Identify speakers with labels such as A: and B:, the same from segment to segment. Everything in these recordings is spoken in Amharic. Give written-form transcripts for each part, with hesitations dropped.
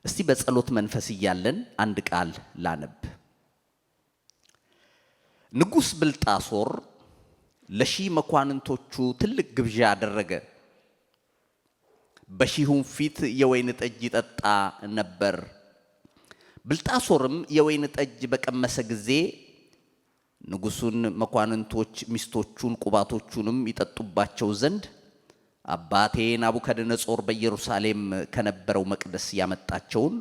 A: እስቲ በጸሎት መንፈስ እያለን አንድ ቃል ላነብ። ንጉሥ ብልጣሶር ለሺህ መኳንንቶቹ ትልቅ ግብዣ አደረገ። በሺሁም ፊት የወይን ጠጅ ይጠጣ ነበር። ብልጣሶርም የወይን ጠጅ በቀመሰ ጊዜ ንጉሡን፣ መኳንንቶች፣ ሚስቶቹን፣ ቁባቶቹንም ይጠጡባቸው ዘንድ አባቴ ናቡከደነጾር በኢየሩሳሌም ከነበረው መቅደስ ያመጣቸውን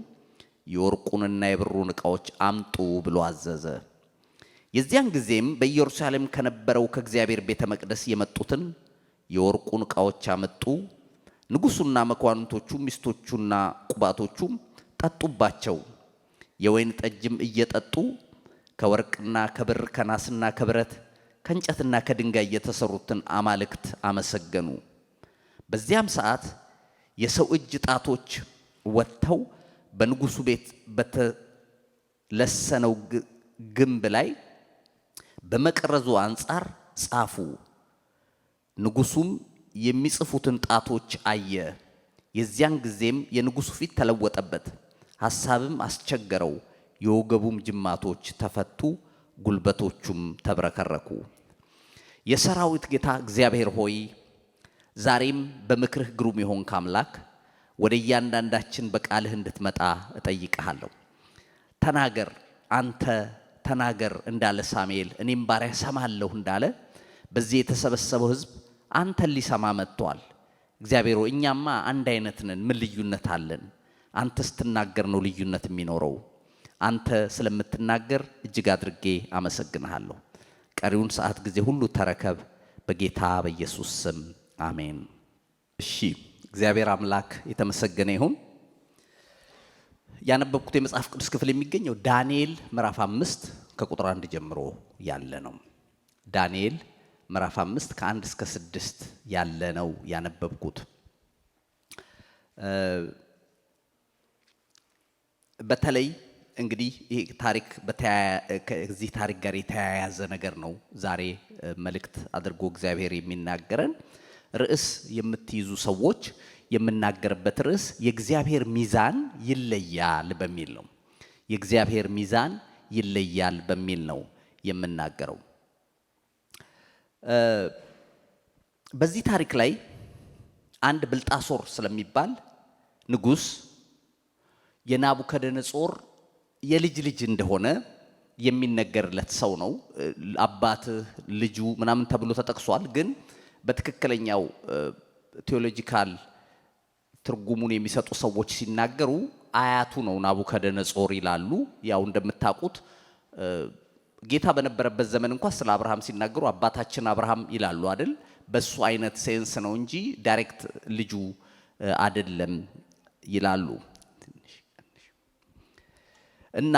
A: የወርቁንና የብሩን ዕቃዎች አምጡ ብሎ አዘዘ። የዚያን ጊዜም በኢየሩሳሌም ከነበረው ከእግዚአብሔር ቤተ መቅደስ የመጡትን የወርቁን ዕቃዎች አመጡ። ንጉሡና መኳንንቶቹ፣ ሚስቶቹና ቁባቶቹም ጠጡባቸው። የወይን ጠጅም እየጠጡ ከወርቅና ከብር ከናስና ከብረት ከእንጨትና ከድንጋይ የተሰሩትን አማልክት አመሰገኑ። በዚያም ሰዓት የሰው እጅ ጣቶች ወጥተው በንጉሡ ቤት በተለሰነው ግንብ ላይ በመቅረዙ አንጻር ጻፉ። ንጉሡም የሚጽፉትን ጣቶች አየ። የዚያን ጊዜም የንጉሡ ፊት ተለወጠበት፣ ሐሳብም አስቸገረው። የወገቡም ጅማቶች ተፈቱ፣ ጉልበቶቹም ተብረከረኩ። የሰራዊት ጌታ እግዚአብሔር ሆይ ዛሬም በምክርህ ግሩም የሆንክ አምላክ ወደ እያንዳንዳችን በቃልህ እንድትመጣ እጠይቅሃለሁ። ተናገር፣ አንተ ተናገር እንዳለ ሳሙኤል እኔም ባሪያ ሰማለሁ እንዳለ በዚህ የተሰበሰበው ሕዝብ አንተን ሊሰማ መጥቷል። እግዚአብሔር ሆይ እኛማ አንድ አይነት ነን፣ ምን ልዩነት አለን? አንተ ስትናገር ነው ልዩነት የሚኖረው። አንተ ስለምትናገር እጅግ አድርጌ አመሰግንሃለሁ። ቀሪውን ሰዓት ጊዜ ሁሉ ተረከብ፣ በጌታ በኢየሱስ ስም አሜን። እሺ፣ እግዚአብሔር አምላክ የተመሰገነ ይሁን። ያነበብኩት የመጽሐፍ ቅዱስ ክፍል የሚገኘው ዳንኤል ምዕራፍ 5 ከቁጥር 1 ጀምሮ ያለ ነው። ዳንኤል ምዕራፍ 5 ከ1 እስከ 6 ያለ ነው ያነበብኩት። በተለይ እንግዲህ ይሄ ታሪክ ከዚህ ታሪክ ጋር የተያያዘ ነገር ነው ዛሬ መልእክት አድርጎ እግዚአብሔር የሚናገረን። ርዕስ የምትይዙ ሰዎች የምናገርበት ርዕስ የእግዚአብሔር ሚዛን ይለያል በሚል ነው። የእግዚአብሔር ሚዛን ይለያል በሚል ነው የምናገረው። በዚህ ታሪክ ላይ አንድ ብልጣሶር ስለሚባል ንጉሥ የናቡከደነጾር የልጅ ልጅ እንደሆነ የሚነገርለት ሰው ነው። አባትህ ልጁ ምናምን ተብሎ ተጠቅሷል። ግን በትክክለኛው ቴዎሎጂካል ትርጉሙን የሚሰጡ ሰዎች ሲናገሩ አያቱ ነው ናቡከደነጾር ይላሉ። ያው እንደምታውቁት ጌታ በነበረበት ዘመን እንኳን ስለ አብርሃም ሲናገሩ አባታችን አብርሃም ይላሉ አይደል? በሱ አይነት ሴንስ ነው እንጂ ዳይሬክት ልጁ አይደለም ይላሉ። እና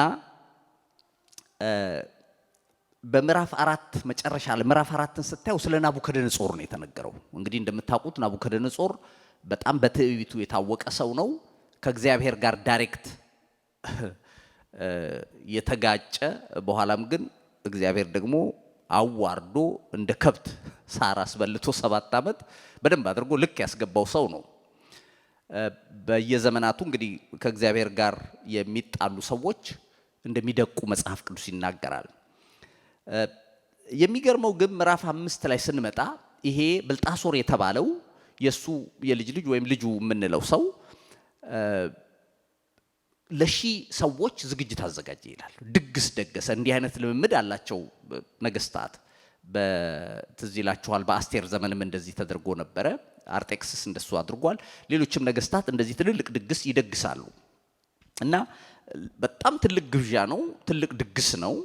A: በምዕራፍ 4 መጨረሻ ላይ ምዕራፍ 4ን ስታዩ ስለ ናቡከደነጾር ነው የተነገረው። እንግዲህ እንደምታውቁት ናቡከደነጾር በጣም በትዕቢቱ የታወቀ ሰው ነው። ከእግዚአብሔር ጋር ዳይሬክት የተጋጨ፣ በኋላም ግን እግዚአብሔር ደግሞ አዋርዶ እንደ ከብት ሳር አስበልቶ 7 ዓመት በደንብ አድርጎ ልክ ያስገባው ሰው ነው። በየዘመናቱ እንግዲህ ከእግዚአብሔር ጋር የሚጣሉ ሰዎች እንደሚደቁ መጽሐፍ ቅዱስ ይናገራል። የሚገርመው ግን ምዕራፍ 5 ላይ ስንመጣ ይሄ ብልጣሶር የተባለው የሱ የልጅ ልጅ ወይም ልጁ የምንለው ሰው ለሺህ ሰዎች ዝግጅት አዘጋጀ ይላል። ድግስ ደገሰ። እንዲህ አይነት ልምምድ አላቸው ነገስታት። በትዝ ይላችኋል በአስቴር ዘመንም እንደዚህ ተደርጎ ነበረ። አርጤክስስ እንደሱ አድርጓል። ሌሎችም ነገስታት እንደዚህ ትልልቅ ድግስ ይደግሳሉ። እና በጣም ትልቅ ግብዣ ነው፣ ትልቅ ድግስ ነው።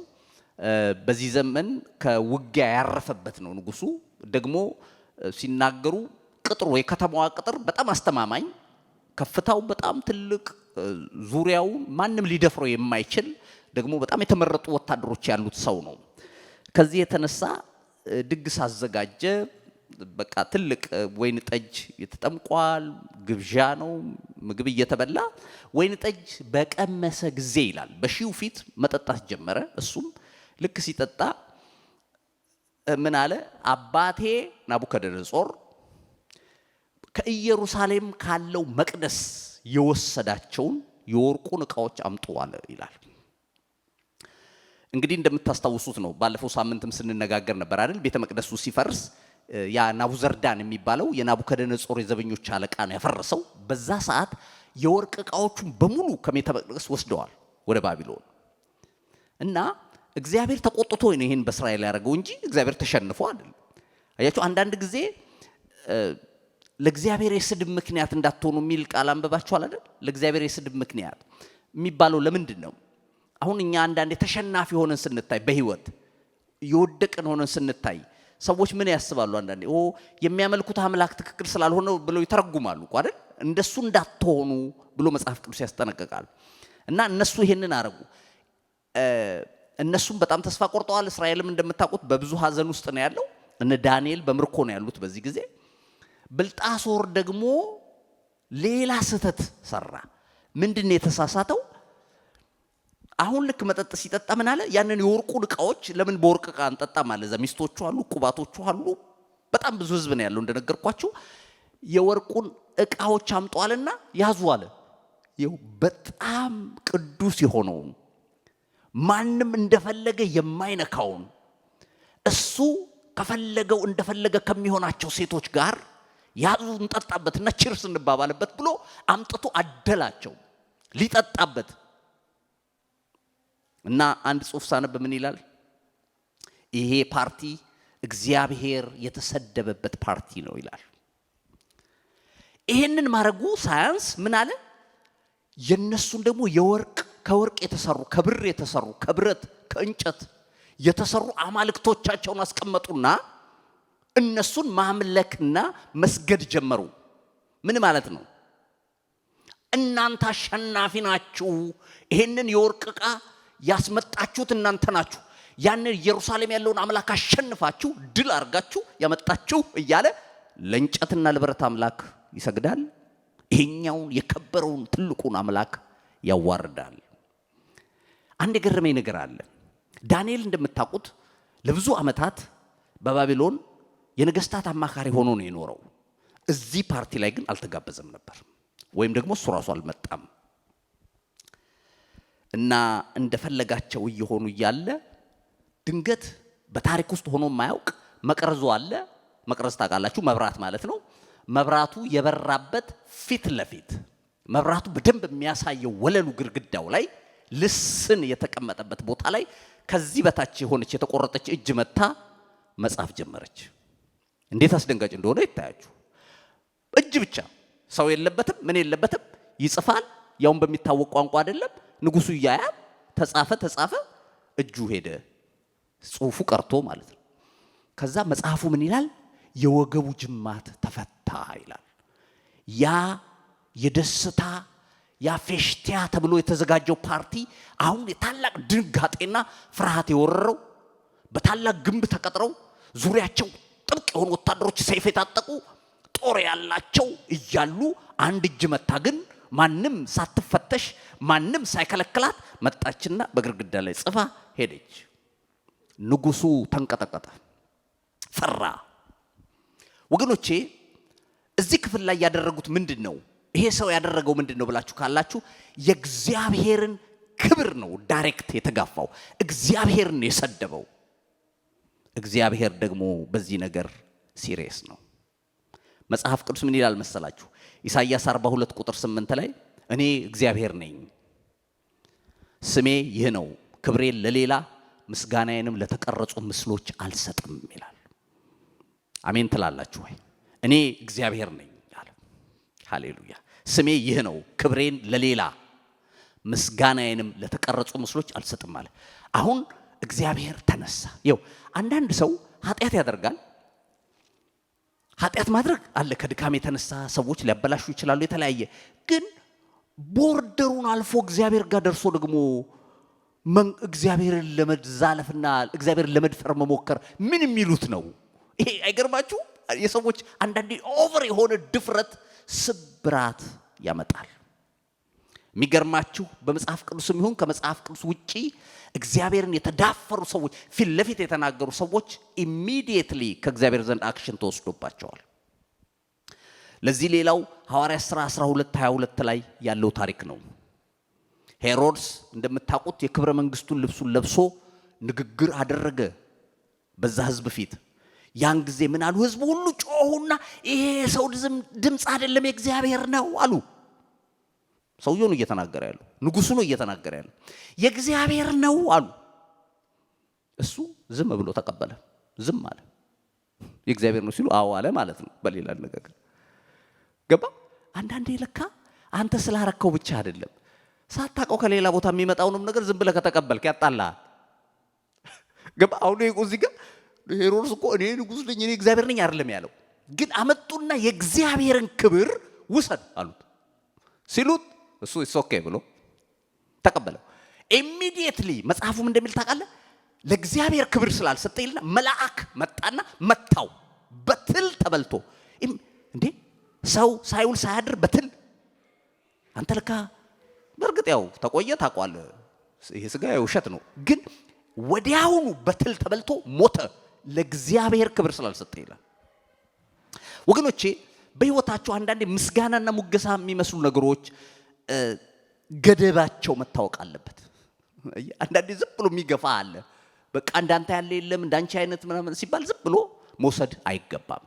A: በዚህ ዘመን ከውጊያ ያረፈበት ነው። ንጉሱ ደግሞ ሲናገሩ ቅጥሩ የከተማዋ ቅጥር በጣም አስተማማኝ፣ ከፍታው በጣም ትልቅ፣ ዙሪያው ማንም ሊደፍረው የማይችል ደግሞ በጣም የተመረጡ ወታደሮች ያሉት ሰው ነው። ከዚህ የተነሳ ድግስ አዘጋጀ። በቃ ትልቅ ወይን ጠጅ የተጠምቋል፣ ግብዣ ነው፣ ምግብ እየተበላ ወይን ጠጅ በቀመሰ ጊዜ ይላል በሺው ፊት መጠጣት ጀመረ። እሱም ልክ ሲጠጣ ምን አለ? አባቴ ናቡከደነጾር ከኢየሩሳሌም ካለው መቅደስ የወሰዳቸውን የወርቁን ዕቃዎች አምጡ አለ ይላል። እንግዲህ እንደምታስታውሱት ነው ባለፈው ሳምንትም ስንነጋገር ነበር አይደል? ቤተ መቅደሱ ሲፈርስ ያ ናቡዘርዳን የሚባለው የናቡከደነጾር የዘበኞች አለቃ ነው ያፈረሰው። በዛ ሰዓት የወርቅ ዕቃዎቹን በሙሉ ከቤተ መቅደስ ወስደዋል ወደ ባቢሎን። እና እግዚአብሔር ተቆጥቶ ነው ይሄን በእስራኤል ያደረገው እንጂ እግዚአብሔር ተሸንፎ አይደለም። አያችሁ አንዳንድ ጊዜ ለእግዚአብሔር የስድብ ምክንያት እንዳትሆኑ የሚል ቃል አንብባችኋል አይደል? ለእግዚአብሔር የስድብ ምክንያት የሚባለው ለምንድን ነው? አሁን እኛ አንዳንዴ ተሸናፊ ሆነን ስንታይ በህይወት የወደቅን ሆነን ስንታይ ሰዎች ምን ያስባሉ? አንዳንዴ የሚያመልኩት አምላክ ትክክል ስላልሆነ ብለው ይተረጉማሉ እኮ አይደል? እንደሱ እንዳትሆኑ ብሎ መጽሐፍ ቅዱስ ያስጠነቅቃል። እና እነሱ ይሄንን አረጉ። እነሱም በጣም ተስፋ ቆርጠዋል። እስራኤልም እንደምታውቁት በብዙ ሐዘን ውስጥ ነው ያለው። እነ ዳንኤል በምርኮ ነው ያሉት በዚህ ጊዜ። ብልጣሶር ደግሞ ሌላ ስህተት ሰራ። ምንድነው የተሳሳተው? አሁን ልክ መጠጥ ሲጠጣ ምን አለ? ያንን የወርቁን ዕቃዎች ለምን በወርቅ ዕቃ አንጠጣም አለ። እዛ ሚስቶቹ አሉ፣ ቁባቶቹ አሉ። በጣም ብዙ ህዝብ ነው ያለው እንደነገርኳችሁ። የወርቁን ዕቃዎች አምጧልና ያዙ አለ። ይኸው በጣም ቅዱስ የሆነውን ማንም እንደፈለገ የማይነካውን እሱ ከፈለገው እንደፈለገ ከሚሆናቸው ሴቶች ጋር ያዙ እንጠጣበትና ቺርስ እንባባልበት ብሎ አምጥቶ አደላቸው ሊጠጣበት። እና አንድ ጽሑፍ ሳነብ ምን ይላል? ይሄ ፓርቲ እግዚአብሔር የተሰደበበት ፓርቲ ነው ይላል። ይሄንን ማረጉ ሳያንስ ምን አለ? የነሱን ደግሞ የወርቅ ከወርቅ የተሰሩ ከብር የተሰሩ ከብረት ከእንጨት የተሰሩ አማልክቶቻቸውን አስቀመጡና እነሱን ማምለክና መስገድ ጀመሩ። ምን ማለት ነው? እናንተ አሸናፊ ናችሁ፣ ይሄንን የወርቅ ዕቃ ያስመጣችሁት እናንተ ናችሁ፣ ያንን ኢየሩሳሌም ያለውን አምላክ አሸንፋችሁ ድል አርጋችሁ ያመጣችሁ እያለ ለእንጨትና ለብረት አምላክ ይሰግዳል። ይሄኛውን የከበረውን ትልቁን አምላክ ያዋርዳል። አንድ የገረመኝ ነገር አለ። ዳንኤል እንደምታውቁት ለብዙ ዓመታት በባቢሎን የነገስታት አማካሪ ሆኖ ነው የኖረው። እዚህ ፓርቲ ላይ ግን አልተጋበዘም ነበር፣ ወይም ደግሞ እሱ ራሱ አልመጣም። እና እንደፈለጋቸው እየሆኑ እያለ ድንገት በታሪክ ውስጥ ሆኖ የማያውቅ መቅረዙ አለ። መቅረዝ ታውቃላችሁ? መብራት ማለት ነው። መብራቱ የበራበት ፊት ለፊት መብራቱ በደንብ የሚያሳየው ወለሉ ግድግዳው ላይ ልስን የተቀመጠበት ቦታ ላይ ከዚህ በታች የሆነች የተቆረጠች እጅ መታ መጻፍ ጀመረች። እንዴት አስደንጋጭ እንደሆነ ይታያችሁ። እጅ ብቻ ሰው የለበትም ምን የለበትም ይጽፋል። ያውን በሚታወቅ ቋንቋ አይደለም። ንጉሱ ያያል። ተጻፈ፣ እጁ ሄደ፣ ጽሑፉ ቀርቶ ማለት ነው። ከዛ መጽሐፉ ምን ይላል? የወገቡ ጅማት ተፈታ ይላል። ያ የደስታ ያ ፌሽቲያ ተብሎ የተዘጋጀው ፓርቲ አሁን የታላቅ ድንጋጤና ፍርሃት የወረረው፣ በታላቅ ግንብ ተቀጥረው ዙሪያቸው ጥብቅ የሆኑ ወታደሮች ሰይፍ የታጠቁ ጦር ያላቸው እያሉ አንድ እጅ መታ ግን ማንም ሳትፈተሽ ማንም ሳይከለክላት መጣችና በግድግዳ ላይ ጽፋ ሄደች። ንጉሱ ተንቀጠቀጠ፣ ፈራ። ወገኖቼ እዚህ ክፍል ላይ ያደረጉት ምንድነው? ይሄ ሰው ያደረገው ምንድነው ብላችሁ ካላችሁ የእግዚአብሔርን ክብር ነው ዳይሬክት የተጋፋው። እግዚአብሔርን የሰደበው። እግዚአብሔር ደግሞ በዚህ ነገር ሲሪየስ ነው። መጽሐፍ ቅዱስ ምን ይላል መሰላችሁ? ኢሳይያስ 42 ቁጥር 8 ላይ እኔ እግዚአብሔር ነኝ፣ ስሜ ይህ ነው፣ ክብሬን ለሌላ ምስጋናዬንም ለተቀረጹ ምስሎች አልሰጥም ይላል። አሜን ትላላችሁ ወይ? እኔ እግዚአብሔር ነኝ አለ። ሃሌሉያ። ስሜ ይህ ነው፣ ክብሬን ለሌላ ምስጋናዬንም ለተቀረጹ ምስሎች አልሰጥም አለ። አሁን እግዚአብሔር ተነሳ። ይኸው አንዳንድ ሰው ኃጢአት ያደርጋል። ኃጢአት ማድረግ አለ ከድካም የተነሳ ሰዎች ሊያበላሹ ይችላሉ የተለያየ። ግን ቦርደሩን አልፎ እግዚአብሔር ጋር ደርሶ ደግሞ እግዚአብሔርን ለመዛለፍና እግዚአብሔርን ለመድፈር መሞከር ምን የሚሉት ነው? ይሄ አይገርማችሁ? የሰዎች አንዳንዴ ኦቨር የሆነ ድፍረት ስብራት ያመጣል። የሚገርማችሁ በመጽሐፍ ቅዱስም ይሁን ከመጽሐፍ ቅዱስ ውጪ እግዚአብሔርን የተዳፈሩ ሰዎች ፊት ለፊት የተናገሩ ሰዎች ኢሚዲየትሊ ከእግዚአብሔር ዘንድ አክሽን ተወስዶባቸዋል። ለዚህ ሌላው ሐዋርያት ሥራ 12:22 ላይ ያለው ታሪክ ነው። ሄሮድስ እንደምታውቁት የክብረ መንግስቱን ልብሱን ለብሶ ንግግር አደረገ በዛ ህዝብ ፊት። ያን ጊዜ ምን አሉ? ህዝቡ ሁሉ ጮሁና ይሄ ሰው ድምጽ አይደለም የእግዚአብሔር ነው አሉ። ሰውየው ነው እየተናገረ ያለው፣ ንጉሱ ነው እየተናገረ ያለው። የእግዚአብሔር ነው አሉ። እሱ ዝም ብሎ ተቀበለ፣ ዝም አለ። የእግዚአብሔር ነው ሲሉ አዎ አለ ማለት ነው በሌላ አነጋገር። ገባ? አንዳንዴ ለካ አንተ ስላረከው ብቻ አይደለም ሳታውቀው ከሌላ ቦታ የሚመጣውንም ነገር ዝም ብለህ ከተቀበልክ ያጣላል። ገባ? አሁን እዚህ ጋር ሄሮድስ እኮ እኔ ንጉስ ነኝ እኔ እግዚአብሔር ነኝ አይደለም ያለው፣ ግን አመጡና የእግዚአብሔርን ክብር ውሰድ አሉት። ሲሉት እሱ ኦኬ ብሎ ተቀበለው። ኢሚዲየትሊ መጽሐፉም እንደሚል ታውቃለህ፣ ለእግዚአብሔር ክብር ስላልሰጠ ይልና መልአክ መጣና መታው፣ በትል ተበልቶ። እንዴ ሰው ሳይውል ሳያድር በትል አንተ ለካ በርግጥ ያው ተቆየ ታቋል፣ ይሄ ስጋ የውሸት ነው፣ ግን ወዲያውኑ በትል ተበልቶ ሞተ፣ ለእግዚአብሔር ክብር ስላልሰጠ ይላል። ወገኖቼ በህይወታቸው አንዳንዴ ምስጋናና ሙገሳ የሚመስሉ ነገሮች ገደባቸው መታወቅ አለበት። አንዳንዴ ዝም ብሎ የሚገፋ አለ። በቃ እንዳንተ ያለ የለም እንዳንቺ አይነት ምናምን ሲባል ዝም ብሎ መውሰድ አይገባም።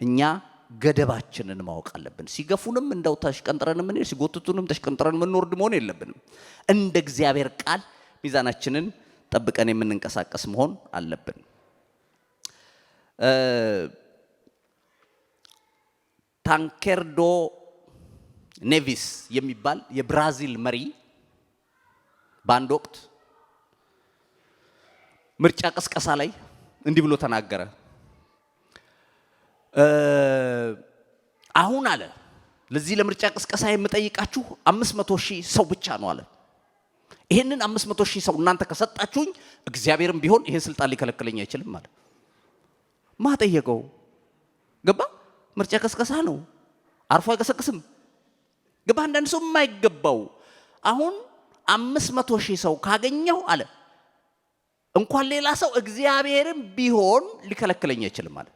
A: እኛ ገደባችንን ማወቅ አለብን። ሲገፉንም እንደው ተሽቀንጥረን ምን ሲጎትቱንም ተሽቀንጥረን ምንወርድ መሆን የለብንም። እንደ እግዚአብሔር ቃል ሚዛናችንን ጠብቀን የምንንቀሳቀስ መሆን አለብን። ታንኬርዶ ኔቪስ የሚባል የብራዚል መሪ በአንድ ወቅት ምርጫ ቅስቀሳ ላይ እንዲህ ብሎ ተናገረ። አሁን አለ ለዚህ ለምርጫ ቅስቀሳ የምጠይቃችሁ 500,000 ሰው ብቻ ነው አለ። ይሄንን 500,000 ሰው እናንተ ከሰጣችሁኝ እግዚአብሔርም ቢሆን ይሄን ስልጣን ሊከለክለኝ አይችልም አለ። ማጠየቀው ገባ? ምርጫ ቅስቀሳ ነው፣ አርፎ አይቀሰቅስም። ገባ? አንዳንድ ሰው የማይገባው አሁን 500,000 ሰው ካገኘው አለ እንኳን ሌላ ሰው እግዚአብሔርም ቢሆን ሊከለክለኝ አይችልም አለ።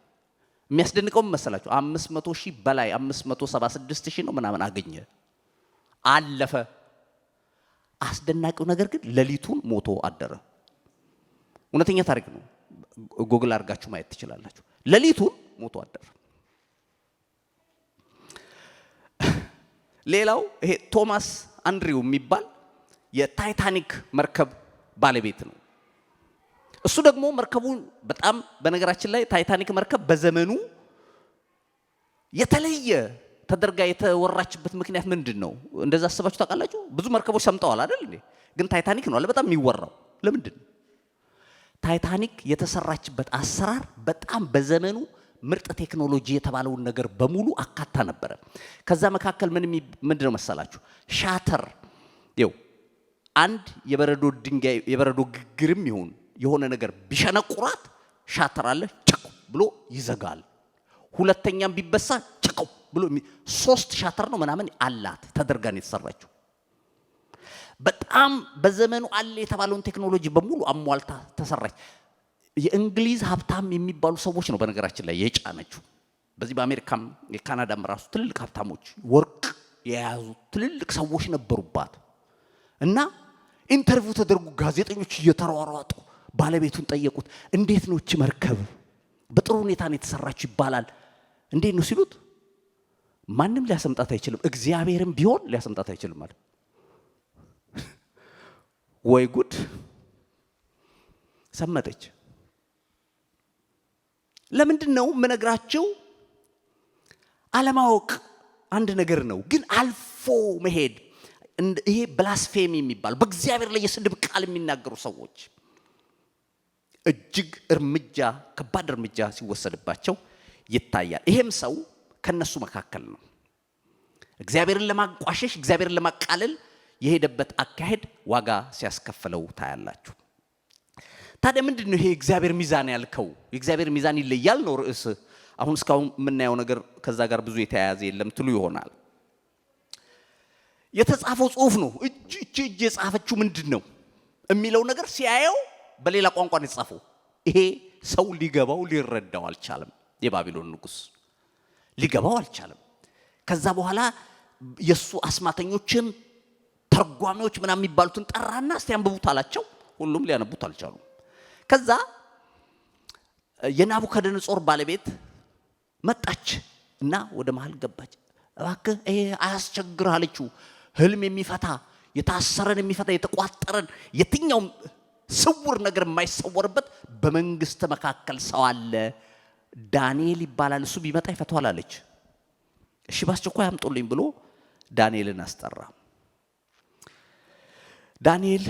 A: የሚያስደንቀው መሰላችሁ 500,000 በላይ 576,000 ነው ምናምን አገኘ፣ አለፈ። አስደናቂው ነገር ግን ሌሊቱን ሞቶ አደረ። እውነተኛ ታሪክ ነው፣ ጎግል አድርጋችሁ ማየት ትችላላችሁ። ሌሊቱን ሞቶ አደረ። ሌላው ይሄ ቶማስ አንድሪው የሚባል የታይታኒክ መርከብ ባለቤት ነው። እሱ ደግሞ መርከቡን በጣም በነገራችን ላይ ታይታኒክ መርከብ በዘመኑ የተለየ ተደርጋ የተወራችበት ምክንያት ምንድን ነው? እንደዛ አስባችሁ ታውቃላችሁ? ብዙ መርከቦች ሰምጠዋል አይደል እንዴ? ግን ታይታኒክ ነው አለ በጣም የሚወራው። ለምንድን ነው? ታይታኒክ የተሰራችበት አሰራር በጣም በዘመኑ ምርጥ ቴክኖሎጂ የተባለውን ነገር በሙሉ አካታ ነበረ። ከዛ መካከል ምንድነው መሰላችሁ? ሻተር ይው አንድ የበረዶ ድንጋይ የበረዶ ግግርም ይሁን የሆነ ነገር ቢሸነቁራት ሻተር አለ ጨቁ ብሎ ይዘጋል። ሁለተኛም ቢበሳ ጨቁ ብሎ 3 ሻተር ነው ምናምን አላት ተደርጋ ነው የተሰራችው። በጣም በዘመኑ አለ የተባለውን ቴክኖሎጂ በሙሉ አሟልታ ተሰራች። የእንግሊዝ ሀብታም የሚባሉ ሰዎች ነው በነገራችን ላይ የጫነችው። በዚህ በአሜሪካም የካናዳም ራሱ ትልልቅ ሀብታሞች ወርቅ የያዙ ትልልቅ ሰዎች ነበሩባት። እና ኢንተርቪው ተደርጉ፣ ጋዜጠኞች እየተሯሯጡ ባለቤቱን ጠየቁት። እንዴት ነው እቺ መርከብ በጥሩ ሁኔታ ነው የተሰራችው ይባላል፣ እንዴት ነው ሲሉት ማንም ሊያሰምጣት አይችልም፣ እግዚአብሔርም ቢሆን ሊያሰምጣት አይችልም ማለት። ወይ ጉድ! ሰመጠች። ለምንድን ነው የምነግራችሁ? አለማወቅ አንድ ነገር ነው፣ ግን አልፎ መሄድ ይሄ ብላስፌሚ የሚባል በእግዚአብሔር ላይ የስድብ ቃል የሚናገሩ ሰዎች እጅግ እርምጃ ከባድ እርምጃ ሲወሰድባቸው ይታያል። ይሄም ሰው ከነሱ መካከል ነው። እግዚአብሔርን ለማቋሸሽ እግዚአብሔርን ለማቃለል የሄደበት አካሄድ ዋጋ ሲያስከፍለው ታያላችሁ። ታዲያ ምንድነው ይሄ እግዚአብሔር ሚዛን ያልከው? የእግዚአብሔር ሚዛን ይለያል ነው ርዕስ። አሁን እስካሁን የምናየው ነገር ከዛ ጋር ብዙ የተያያዘ የለም ትሉ ይሆናል። የተጻፈው ጽሑፍ ነው እጅ የጻፈችው ምንድነው የሚለው ነገር ሲያየው በሌላ ቋንቋ ነው የተጻፈው። ይሄ ሰው ሊገባው ሊረዳው አልቻለም። የባቢሎን ንጉስ ሊገባው አልቻለም። ከዛ በኋላ የሱ አስማተኞችን ተርጓሚዎች ምናምን የሚባሉትን ጠራና እስቲ አንብቡት አላቸው። ሁሉም ሊያነቡት አልቻሉም። ከዛ የናቡከደነጾር ባለቤት መጣች እና ወደ መሃል ገባች። እባክህ ይሄ አያስቸግር አለችው። ህልም የሚፈታ የታሰረን የሚፈታ የተቋጠረን የትኛውም ስውር ነገር የማይሰወርበት በመንግስት መካከል ሰው አለ፣ ዳንኤል ይባላል፣ እሱ ቢመጣ ይፈታዋል አለች። እሺ በአስቸኳይ አምጡልኝ ብሎ ዳንኤልን አስጠራ። ዳንኤል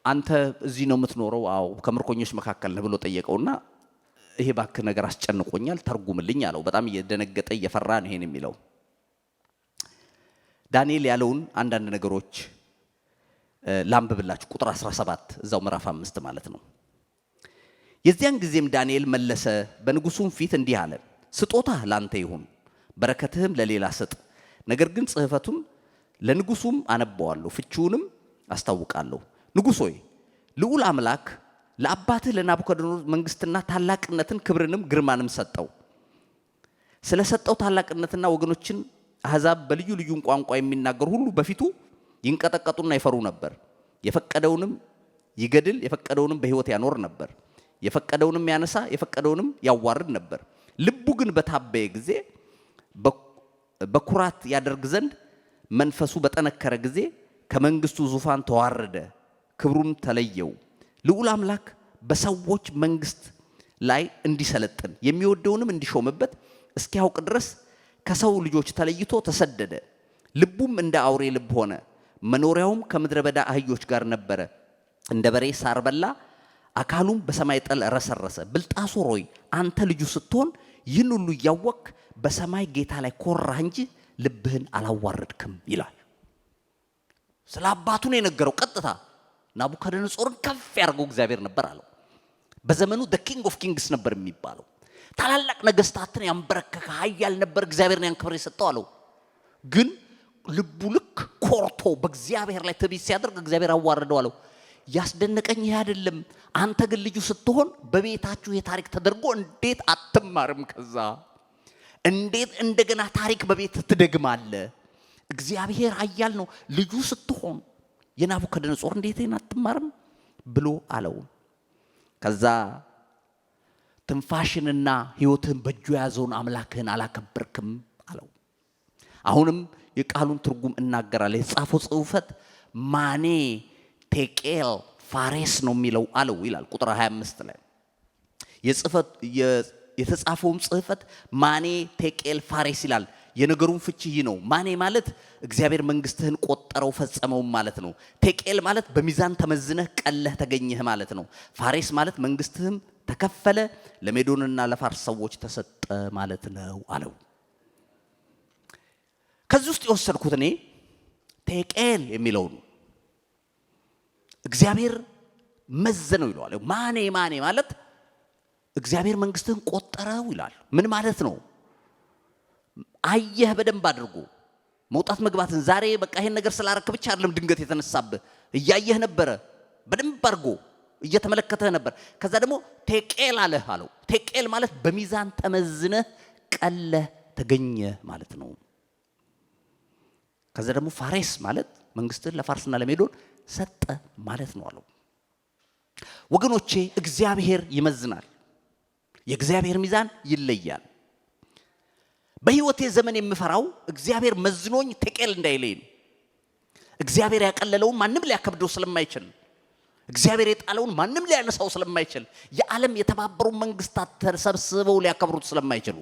A: አንተ እዚህ ነው የምትኖረው? አዎ። ከምርኮኞች መካከል ነህ ብሎ ጠየቀውና ይሄ ባክ ነገር አስጨንቆኛል ተርጉምልኝ አለው። በጣም እየደነገጠ እየፈራ ነው ይሄን የሚለው። ዳንኤል ያለውን አንዳንድ ነገሮች ላንብብላችሁ። ቁጥር 17 እዛው ምዕራፍ 5 ማለት ነው። የዚያን ጊዜም ዳንኤል መለሰ፣ በንጉሱም ፊት እንዲህ አለ፣ ስጦታ ላንተ ይሁን፣ በረከትህም ለሌላ ስጥ። ነገር ግን ጽሕፈቱን ለንጉሱም አነበዋለሁ፣ ፍቺውንም አስታውቃለሁ። ንጉሥ ሆይ ልዑል አምላክ ለአባትህ ለናቡከደነጾር መንግስትና ታላቅነትን ክብርንም ግርማንም ሰጠው። ስለሰጠው ታላቅነትና ወገኖችን አሕዛብ በልዩ ልዩ ቋንቋ የሚናገሩ ሁሉ በፊቱ ይንቀጠቀጡና ይፈሩ ነበር። የፈቀደውንም ይገድል፣ የፈቀደውንም በሕይወት ያኖር ነበር። የፈቀደውንም ያነሳ፣ የፈቀደውንም ያዋርድ ነበር። ልቡ ግን በታበየ ጊዜ በኩራት ያደርግ ዘንድ መንፈሱ በጠነከረ ጊዜ ከመንግስቱ ዙፋን ተዋረደ፣ ክብሩም ተለየው። ልዑል አምላክ በሰዎች መንግስት ላይ እንዲሰለጥን የሚወደውንም እንዲሾምበት እስኪያውቅ ድረስ ከሰው ልጆች ተለይቶ ተሰደደ። ልቡም እንደ አውሬ ልብ ሆነ፣ መኖሪያውም ከምድረ በዳ አህዮች ጋር ነበረ። እንደ በሬ ሳር በላ፣ አካሉም በሰማይ ጠል ረሰረሰ። ብልጣሶር ሆይ አንተ ልጁ ስትሆን ይህን ሁሉ እያወቅህ በሰማይ ጌታ ላይ ኮራህ እንጂ ልብህን አላዋረድክም ይላል። ስለ አባቱ ነው የነገረው። ቀጥታ ናቡከደነጾርን ከፍ ያደርገው እግዚአብሔር ነበር አለው። በዘመኑ the king of kings ነበር የሚባለው። ታላላቅ ነገስታትን ያንበረከከ ኃያል ነበር፣ እግዚአብሔርን ያን ክብር የሰጠው አለው። ግን ልቡ ልክ ኮርቶ በእግዚአብሔር ላይ ትዕቢት ሲያደርግ እግዚአብሔር አዋረደው አለው። ያስደነቀኝ ይሄ አይደለም። አንተ ግን ልጁ ስትሆን በቤታችሁ የታሪክ ተደርጎ እንዴት አትማርም? ከዛ እንዴት እንደገና ታሪክ በቤት ትደግማለህ? እግዚአብሔር ኃያል ነው። ልጁ ስትሆን የናቡከደነጾር እንዴት አትማርም ብሎ አለው። ከዛ ትንፋሽንና ሕይወትህን በእጁ የያዘውን አምላክህን አላከበርክም አለው። አሁንም የቃሉን ትርጉም እናገራለሁ። የተጻፈው ጽሑፈት ማኔ ቴቄል ፋሬስ ነው የሚለው አለው ይላል ቁጥር 25 ላይ። የተጻፈውም ጽሕፈት ማኔ ቴቄል ፋሬስ ይላል። የነገሩን ፍቺ ይህ ነው። ማኔ ማለት እግዚአብሔር መንግስትህን ቆጠረው ፈጸመው ማለት ነው። ቴቄል ማለት በሚዛን ተመዝነህ ቀለህ ተገኘህ ማለት ነው። ፋሬስ ማለት መንግስትህም ተከፈለ፣ ለሜዶንና ለፋርስ ሰዎች ተሰጠ ማለት ነው አለው። ከዚህ ውስጥ የወሰድኩት እኔ ቴቄል የሚለውን እግዚአብሔር መዘነው ይለዋል። ማኔ ማለት እግዚአብሔር መንግስትህን ቆጠረው ይላል። ምን ማለት ነው? አየህ በደንብ አድርጎ መውጣት መግባትን። ዛሬ በቃ ይሄን ነገር ስላረክ ብቻ አይደለም ድንገት የተነሳብህ፣ እያየህ ነበረ፣ በደንብ አድርጎ እየተመለከተህ ነበር። ከዛ ደግሞ ቴቄል አለህ አለው። ቴቄል ማለት በሚዛን ተመዝነህ ቀለህ ተገኘ ማለት ነው። ከዛ ደግሞ ፋሬስ ማለት መንግስትህን ለፋርስና ለሜዶን ሰጠ ማለት ነው አለው። ወገኖቼ እግዚአብሔር ይመዝናል። የእግዚአብሔር ሚዛን ይለያል። በህይወቴ ዘመን የምፈራው እግዚአብሔር መዝኖኝ ቴቄል እንዳይለኝ ነው። እግዚአብሔር ያቀለለውን ማንም ሊያከብደው ስለማይችል፣ እግዚአብሔር የጣለውን ማንም ሊያነሳው ስለማይችል፣ የዓለም የተባበሩ መንግስታት ተሰብስበው ሊያከብሩት ስለማይችሉ፣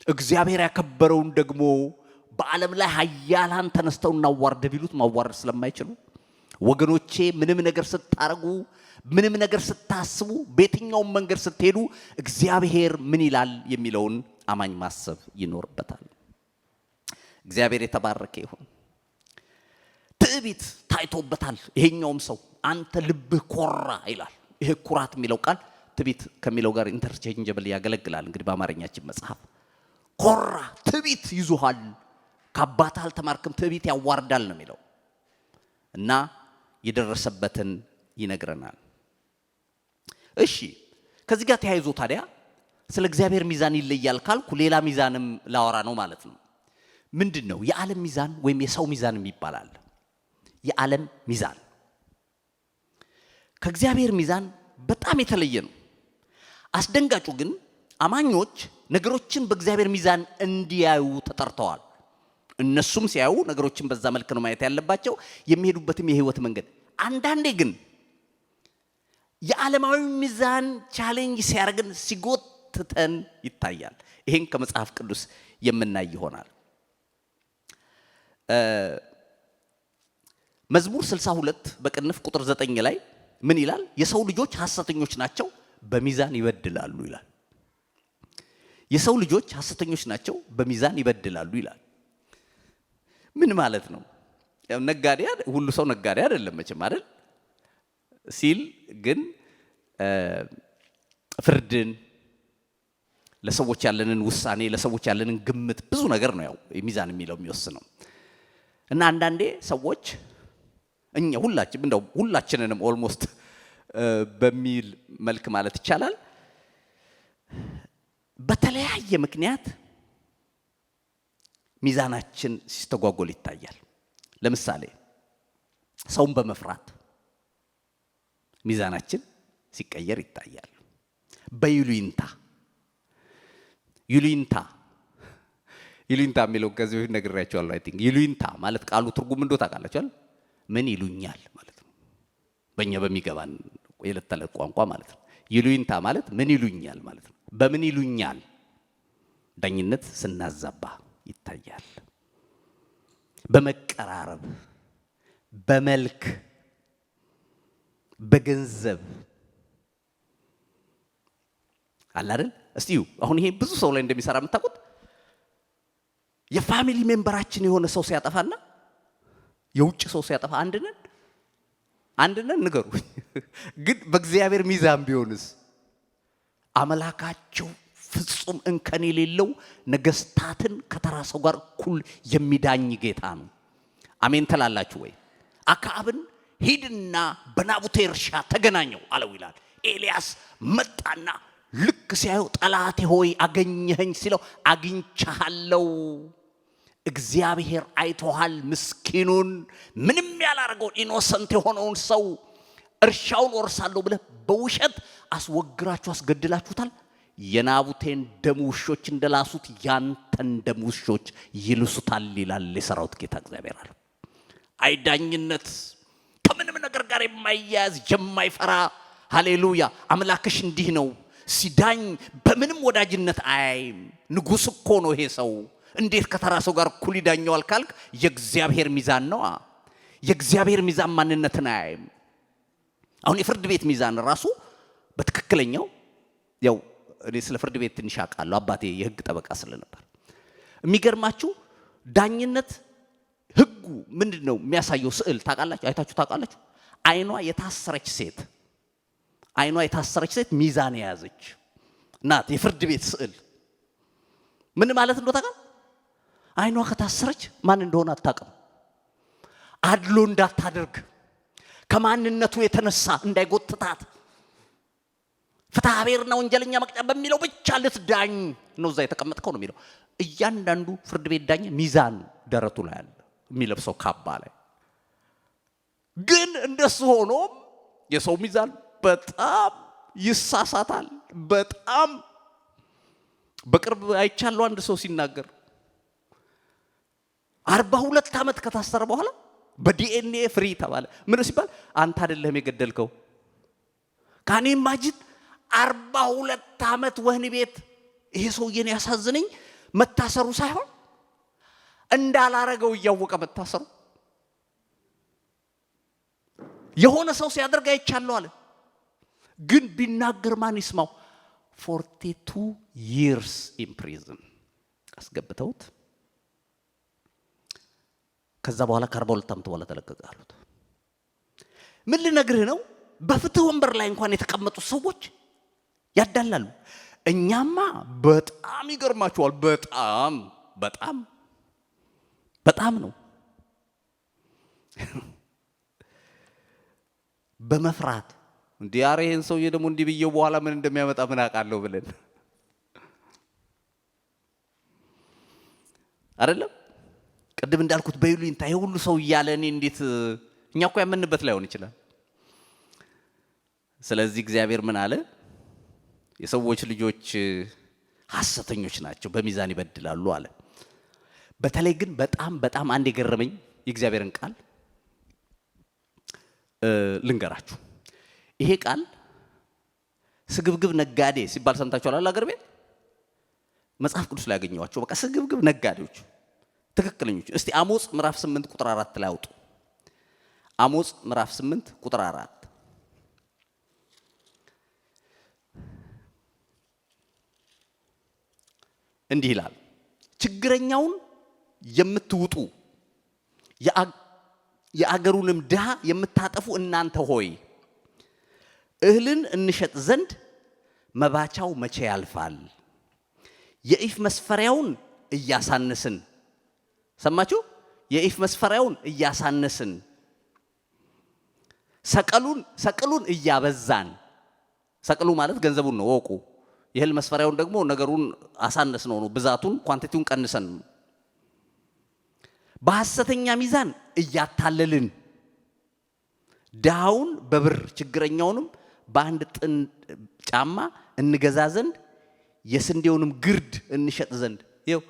A: እግዚአብሔር ያከበረውን ደግሞ በዓለም ላይ ኃያላን ተነስተው እናዋርድ ቢሉት ማዋረድ ስለማይችሉ፣ ወገኖቼ ምንም ነገር ስታረጉ፣ ምንም ነገር ስታስቡ፣ በየትኛውም መንገድ ስትሄዱ እግዚአብሔር ምን ይላል የሚለውን አማኝ ማሰብ ይኖርበታል። እግዚአብሔር የተባረከ ይሁን። ትዕቢት ታይቶበታል። ይሄኛውም ሰው አንተ ልብህ ኮራ ይላል። ይሄ ኩራት የሚለው ቃል ትዕቢት ከሚለው ጋር ኢንተርቼንጀብል ያገለግላል። እንግዲህ በአማርኛችን መጽሐፍ ኮራ፣ ትዕቢት ይዞሃል፣ ከአባትህ አልተማርክም፣ ትዕቢት ያዋርዳል ነው የሚለው እና የደረሰበትን ይነግረናል። እሺ ከዚህ ጋር ተያይዞ ታዲያ ስለ እግዚአብሔር ሚዛን ይለያል ካልኩ ሌላ ሚዛንም ላወራ ነው ማለት ነው። ምንድነው? የዓለም ሚዛን ወይም የሰው ሚዛን ይባላል። የዓለም ሚዛን ከእግዚአብሔር ሚዛን በጣም የተለየ ነው። አስደንጋጩ ግን አማኞች ነገሮችን በእግዚአብሔር ሚዛን እንዲያዩ ተጠርተዋል። እነሱም ሲያዩ ነገሮችን በዛ መልክ ነው ማየት ያለባቸው፣ የሚሄዱበትም የህይወት መንገድ። አንዳንዴ ግን የዓለማዊ ሚዛን ቻሌንጅ ሲያደርግን ሲጎትተን ይታያል። ይሄን ከመጽሐፍ ቅዱስ የምናይ ይሆናል። መዝሙር 62 በቅንፍ ቁጥር 9 ላይ ምን ይላል? የሰው ልጆች ሐሰተኞች ናቸው፣ በሚዛን ይበድላሉ ይላል። የሰው ልጆች ሐሰተኞች ናቸው፣ በሚዛን ይበድላሉ ይላል። ምን ማለት ነው? ነጋዴ ሁሉ ሰው ነጋዴ አይደለም መቼም አይደል? ሲል ግን ፍርድን፣ ለሰዎች ያለንን ውሳኔ፣ ለሰዎች ያለንን ግምት ብዙ ነገር ነው ያው ሚዛን የሚለው የሚወስነው። እና አንዳንዴ ሰዎች እኛ ሁላችንንም ኦልሞስት በሚል መልክ ማለት ይቻላል በተለያየ ምክንያት ሚዛናችን ሲስተጓጎል ይታያል። ለምሳሌ ሰውን በመፍራት ሚዛናችን ሲቀየር ይታያል። በይሉኝታ የሚለው ከዚህ በፊት ነግሬያቸዋለሁ። አይ ቲንክ ይሉኝታ ማለት ቃሉ ትርጉም እንደው ታውቃላችኋል? ምን ይሉኛል ማለት ነው። በእኛ በሚገባን የዕለት ተዕለት ቋንቋ ማለት ነው። ይሉኝታ ማለት ምን ይሉኛል ማለት ነው። በምን ይሉኛል? ዳኝነት ስናዛባ ይታያል። በመቀራረብ፣ በመልክ፣ በገንዘብ አለ አይደል? እስቲ አሁን ይሄ ብዙ ሰው ላይ እንደሚሰራ የምታውቁት የፋሚሊ ሜምበራችን የሆነ ሰው ሲያጠፋና የውጭ ሰው ሲያጠፋ አንድ ነን ንገሩ። ግን በእግዚአብሔር ሚዛን ቢሆንስ? አምላካቸው ፍጹም እንከን የሌለው ነገስታትን ከተራ ሰው ጋር እኩል የሚዳኝ ጌታ ነው። አሜን ትላላችሁ ወይ? አክዓብን ሂድና በናቡቴ እርሻ ተገናኘው አለው ይላል። ኤልያስ መጣና ልክ ሲያየው ጠላቴ ሆይ አገኘኸኝ ሲለው አግኝቻለሁ፣ እግዚአብሔር አይቶሃል፣ ምስኪኑን ምንም ያላረገውን ኢኖሰንት የሆነውን ሰው እርሻውን ወርሳለሁ ብለህ በውሸት አስወግራችሁ አስገድላችሁታል። የናቡቴን ደም ውሾች እንደላሱት ያንተን ደም ውሾች ይልሱታል ይላል የሰራዊት ጌታ እግዚአብሔር አለ። አይዳኝነት ከምንም ነገር ጋር የማይያዝ የማይፈራ ሃሌሉያ አምላክሽ እንዲህ ነው። ሲዳኝ በምንም ወዳጅነት አያይም። ንጉስ እኮ ነው ይሄ ሰው፣ እንዴት ከተራ ሰው ጋር እኩል ይዳኘዋል ካልክ የእግዚአብሔር ሚዛን ነው። የእግዚአብሔር ሚዛን ማንነትን አያይም። አሁን የፍርድ ቤት ሚዛን ራሱ በትክክለኛው ያው እኔ ስለ ፍርድ ቤት ትንሽ አውቃለሁ፣ አባቴ የህግ ጠበቃ ስለነበር። የሚገርማችሁ ዳኝነት ህጉ ምንድነው የሚያሳየው ስዕል ታውቃላችሁ? አይታችሁ ታውቃላችሁ? አይኗ የታሰረች ሴት ሚዛን የያዘች ናት የፍርድ ቤት ስዕል። ምን ማለት እንደው ታውቃለህ? አይኗ ከታሰረች ማን እንደሆነ አታውቅም። አድሎ እንዳታደርግ ከማንነቱ የተነሳ እንዳይጎትታት ፍትሐ ብሔርና ወንጀለኛ መቅጫ በሚለው ብቻ ልትዳኝ ነው እዛ የተቀመጥከው ነው የሚለው። እያንዳንዱ ፍርድ ቤት ዳኛ ሚዛን ደረቱ ላይ አለ የሚለብሰው ካባ ላይ። ግን እንደሱ ሆኖ የሰው ሚዛን በጣም ይሳሳታል። በጣም በቅርብ አይቻለሁ አንድ ሰው ሲናገር 42 ዓመት ከታሰረ በኋላ በዲኤንኤ ፍሪ ተባለ። ምን ሲባል አንተ አይደለም የገደልከው። ካኔ ማጂድ 42 ዓመት ወህኒ ቤት ይሄ ሰውዬን ያሳዝነኝ መታሰሩ ሳይሆን እንዳላረገው እያወቀ መታሰሩ። የሆነ ሰው ሲያደርግ አይቻለሁ አለ። ግን ቢናገር ማን ይስማው? 42 years in prison አስገብተውት ከዛ በኋላ ከ42 ዓመት በኋላ ተለቀቀ አሉት። ምን ልነግርህ ነው? በፍትህ ወንበር ላይ እንኳን የተቀመጡ ሰዎች ያዳላሉ። እኛማ በጣም ይገርማቸዋል። በጣም ነው በመፍራት እንዲያረ ይሄን ሰውዬ ደግሞ እንዲህ ብየው በኋላ ምን እንደሚያመጣ ምን አውቃለሁ ብለን አይደለም። ቅድም እንዳልኩት በይሉኝታ ይሄ ሁሉ ሰው እያለ እኔ እንዴት እኛ እኮ ያመንበት ላይሆን ይችላል። ስለዚህ እግዚአብሔር ምን አለ? የሰዎች ልጆች ሐሰተኞች ናቸው፣ በሚዛን ይበድላሉ አለ። በተለይ ግን በጣም አንድ የገረመኝ የእግዚአብሔርን ቃል ልንገራችሁ። ይሄ ቃል ስግብግብ ነጋዴ ሲባል ሰምታችኋል አገር ቤት? መጽሐፍ ቅዱስ ላይ ያገኘዋቸው በቃ ስግብግብ ነጋዴዎች ትክክለኞች። እስቲ አሞጽ ምዕራፍ 8 ቁጥር 4 ላይ አውጡ። አሞጽ ምዕራፍ 8 ቁጥር 4 እንዲህ ይላል፣ ችግረኛውን የምትውጡ የአገሩንም ድሃ የምታጠፉ እናንተ ሆይ እህልን እንሸጥ ዘንድ መባቻው መቼ ያልፋል? የኢፍ መስፈሪያውን እያሳነስን፣ ሰማችሁ? የኢፍ መስፈሪያውን እያሳነስን ሰቅሉን እያበዛን፣ ሰቅሉ ማለት ገንዘቡን ነው ወቁ። የእህል መስፈሪያውን ደግሞ ነገሩን አሳነስ ነው ብዛቱን ኳንቲቲውን ቀንሰን፣ በሐሰተኛ ሚዛን እያታለልን ድሃውን በብር ችግረኛውንም በአንድ ጥን ጫማ እንገዛ ዘንድ የስንዴውንም ግርድ እንሸጥ ዘንድ። ይኸው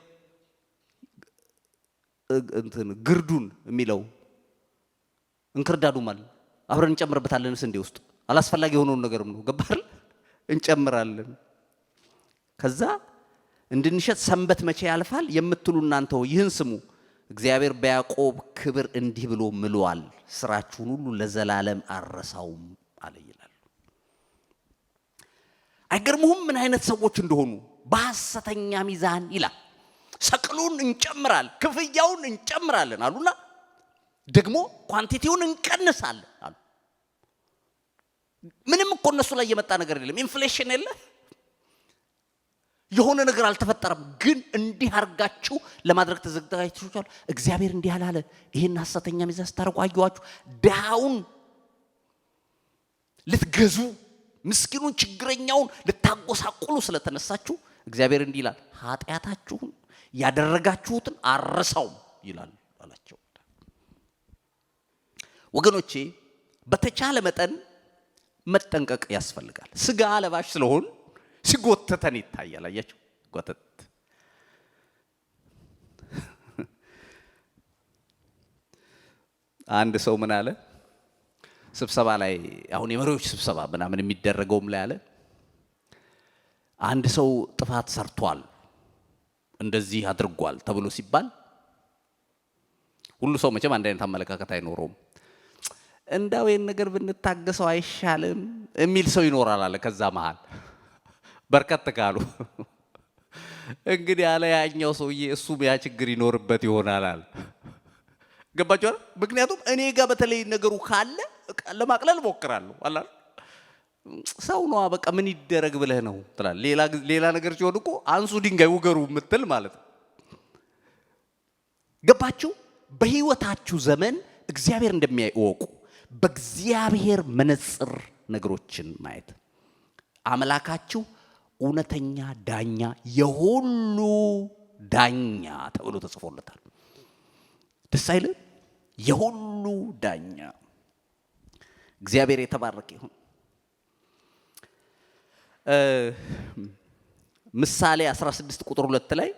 A: ግርዱን የሚለው እንክርዳዱ ማለት አብረን እንጨምርበታለን። ስንዴ ውስጥ አላስፈላጊ የሆነውን ነገርም ነው ገባል እንጨምራለን። ከዛ እንድንሸጥ ሰንበት መቼ ያልፋል የምትሉ እናንተ ይህን ስሙ፣ እግዚአብሔር በያዕቆብ ክብር እንዲህ ብሎ ምሏል፣ ስራችሁን ሁሉ ለዘላለም አረሳውም አለ ይላል። አይገርሙህም ምን አይነት ሰዎች እንደሆኑ? በሐሰተኛ ሚዛን ይላል። ሰቅሉን እንጨምራል፣ ክፍያውን እንጨምራለን አሉና ደግሞ ኳንቲቲውን እንቀንሳለን አሉ። ምንም እኮ እነሱ ላይ የመጣ ነገር የለም፣ ኢንፍሌሽን የለ፣ የሆነ ነገር አልተፈጠረም። ግን እንዲህ አርጋችሁ ለማድረግ ተዘጋጅታችኋል። እግዚአብሔር እንዲህ አላለ። ይሄን ሐሰተኛ ሚዛን ስታርቁ አዩዋችሁ። ድሃውን ልትገዙ፣ ምስኪኑን ችግረኛውን ልታጎሳቁሉ ስለተነሳችሁ እግዚአብሔር እንዲህ ይላል፣ ኃጢአታችሁን ያደረጋችሁትን አረሳውም ይላል አላቸው። ወገኖቼ በተቻለ መጠን መጠንቀቅ ያስፈልጋል። ስጋ ለባሽ ስለሆን ሲጎተተን ይታያል። አያችሁ ጎተት። አንድ ሰው ምን አለ ስብሰባ ላይ፣ አሁን የመሪዎች ስብሰባ ምናምን የሚደረገውም ላይ አለ፣ አንድ ሰው ጥፋት ሰርቷል እንደዚህ አድርጓል ተብሎ ሲባል ሁሉ ሰው መቼም አንድ አይነት አመለካከት አይኖረውም። እንዳው ይሄን ነገር ብንታገሰው አይሻልም የሚል ሰው ይኖራል አለ። ከዛ መሃል በርከት ካሉ እንግዲህ ያለ ያኛው ሰውዬ እሱም ያ ችግር ይኖርበት ይሆናል አለ። ገባችሁ? ምክንያቱም እኔ ጋር በተለይ ነገሩ ካለ ለማቅለል ሞክራለሁ አላ ሰው ነው በቃ ምን ይደረግ ብለህ ነው ትላል። ሌላ ነገር ሲሆን እኮ አንሱ ድንጋይ ውገሩ ምትል ማለት ነው። ገባችሁ? በህይወታችሁ ዘመን እግዚአብሔር እንደሚያይ እወቁ። በእግዚአብሔር መነጽር ነገሮችን ማየት። አምላካችሁ እውነተኛ ዳኛ፣ የሁሉ ዳኛ ተብሎ ተጽፎለታል። ደስ አይልም? የሁሉ ዳኛ እግዚአብሔር የተባረከ ይሁን። ምሳሌ 16 ቁጥር 2 ላይ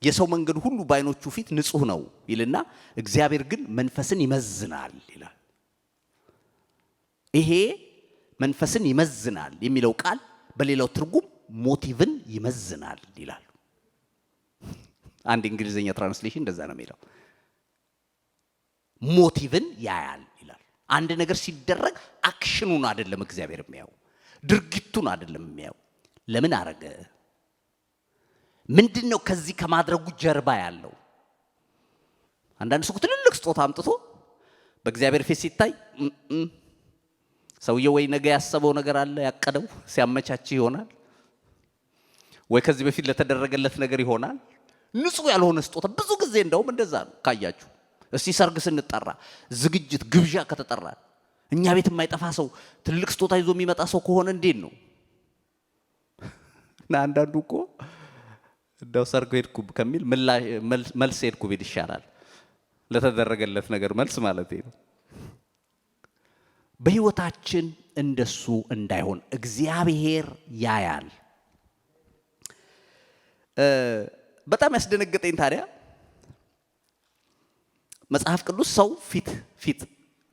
A: የሰው መንገድ ሁሉ በዓይኖቹ ፊት ንጹህ ነው ይልና እግዚአብሔር ግን መንፈስን ይመዝናል ይላል። ይሄ መንፈስን ይመዝናል የሚለው ቃል በሌላው ትርጉም ሞቲቭን ይመዝናል ይላል። አንድ እንግሊዘኛ ትራንስሌሽን እንደዛ ነው የሚለው። ሞቲቭን ያያል ይላል። አንድ ነገር ሲደረግ አክሽኑን አይደለም እግዚአብሔር የሚያየው፣ ድርጊቱን አይደለም የሚያየው። ለምን አረገ? ምንድነው ከዚህ ከማድረጉ ጀርባ ያለው? አንዳንድ ሰው ትልልቅ ስጦታ አምጥቶ በእግዚአብሔር ፊት ሲታይ ሰውየው ወይ ነገ ያሰበው ነገር አለ ያቀደው ሲያመቻች ይሆናል፣ ወይ ከዚህ በፊት ለተደረገለት ነገር ይሆናል። ንጹህ ያልሆነ ስጦታ ብዙ ጊዜ እንደውም እንደዛ ነው ካያችሁ። እስቲ ሰርግ ስንጠራ ዝግጅት ግብዣ ከተጠራ እኛ ቤት የማይጠፋ ሰው ትልቅ ስጦታ ይዞ የሚመጣ ሰው ከሆነ እንዴት ነው? እና አንዳንዱ እኮ እንደው ሰርግ ሄድኩ ከሚል መልስ ሄድኩ ቢል ይሻላል። ለተደረገለት ነገር መልስ ማለት ነው። በህይወታችን እንደሱ እንዳይሆን እግዚአብሔር ያያል። በጣም ያስደነገጠኝ ታዲያ መጽሐፍ ቅዱስ ሰው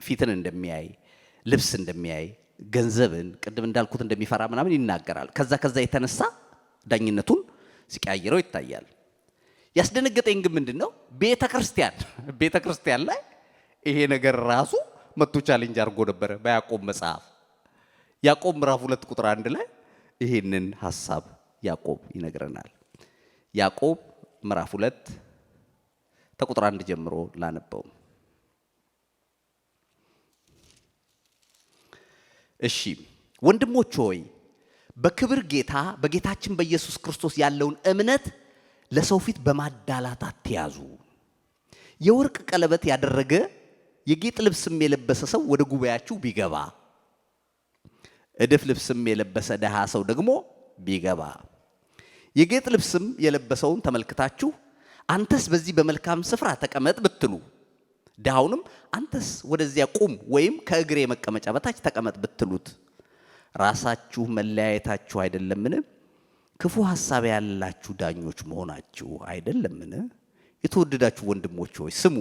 A: ፊትን እንደሚያይ፣ ልብስ እንደሚያይ፣ ገንዘብን ቅድም እንዳልኩት እንደሚፈራ ምናምን ይናገራል። ከዛ የተነሳ ዳኝነቱን ሲቀያየረው ይታያል። ያስደነገጠኝ ግን ምንድነው ቤተክርስቲያን ላይ ይሄ ነገር ራሱ መጥቶ ቻሌንጅ አድርጎ ነበር። በያዕቆብ መጽሐፍ ያዕቆብ ምዕራፍ 2 ቁጥር 1 ላይ ይሄንን ሐሳብ ያዕቆብ ይነግረናል። ያዕቆብ ምዕራፍ 2 ከቁጥር 1 ጀምሮ ላነበው። እሺ ወንድሞች ሆይ በክብር ጌታ በጌታችን በኢየሱስ ክርስቶስ ያለውን እምነት ለሰው ፊት በማዳላት አትያዙ። የወርቅ ቀለበት ያደረገ የጌጥ ልብስም የለበሰ ሰው ወደ ጉባኤያችሁ ቢገባ፣ እድፍ ልብስም የለበሰ ደሃ ሰው ደግሞ ቢገባ፣ የጌጥ ልብስም የለበሰውን ተመልክታችሁ አንተስ በዚህ በመልካም ስፍራ ተቀመጥ ብትሉ፣ ደሃውንም አንተስ ወደዚያ ቁም ወይም ከእግሬ መቀመጫ በታች ተቀመጥ ብትሉት፣ ራሳችሁ መለያየታችሁ አይደለምን? ክፉ ሐሳብ ያላችሁ ዳኞች መሆናችሁ አይደለምን? የተወደዳችሁ ወንድሞች ሆይ ስሙ።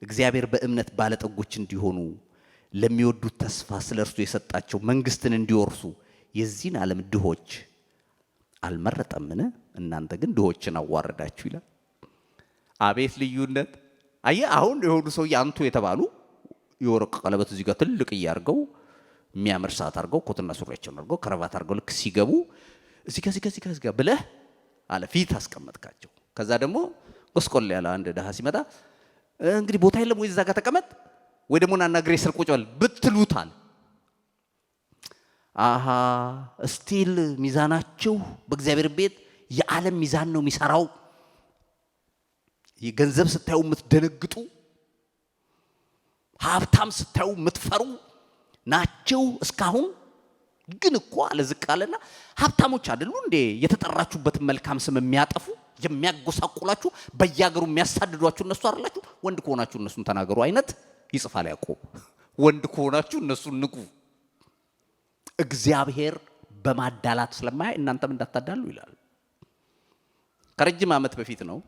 A: እግዚአብሔር በእምነት ባለጠጎች እንዲሆኑ ለሚወዱት ተስፋ ስለ እርሱ የሰጣቸው መንግስትን እንዲወርሱ የዚህን ዓለም ድሆች አልመረጠምን? እናንተ ግን ድሆችን አዋረዳችሁ ይላል። አቤት ልዩነት! አየህ፣ አሁን የሆኑ ሰው አንቱ የተባሉ የወርቅ ቀለበት እዚህ ጋር ትልቅ እያርገው የሚያምር ሰዓት አርገው ኮትና ሱሪያቸውን አርገው ከረባት አርገው ልክ ሲገቡ እዚህ ጋር ብለህ አለ ፊት አስቀመጥካቸው። ከዛ ደግሞ ጎስቆል ያለ አንድ ደሃ ሲመጣ እንግዲህ ቦታ የለም ወይ እዛ ጋር ተቀመጥ ወይ ደግሞ ናና ግሬ ስር ቁጭ በል ብትሉታል። አሃ ስቲል ሚዛናችሁ በእግዚአብሔር ቤት የዓለም ሚዛን ነው የሚሰራው። የገንዘብ ስታዩ የምትደነግጡ፣ ሀብታም ስታዩ የምትፈሩ ናቸው። እስካሁን ግን እኮ አለ ዝቅ አለና ሀብታሞች አይደሉ እንዴ የተጠራችሁበትን መልካም ስም የሚያጠፉ የሚያጎሳቁላችሁ በየሀገሩ የሚያሳድዷችሁ እነሱ አይደላችሁ? ወንድ ከሆናችሁ እነሱን ተናገሩ አይነት ይጽፋል ያዕቆብ። ወንድ ከሆናችሁ እነሱን ንቁ። እግዚአብሔር በማዳላት ስለማያ እናንተም እንዳታዳሉ ይላል። ከረጅም ዓመት በፊት ነው፣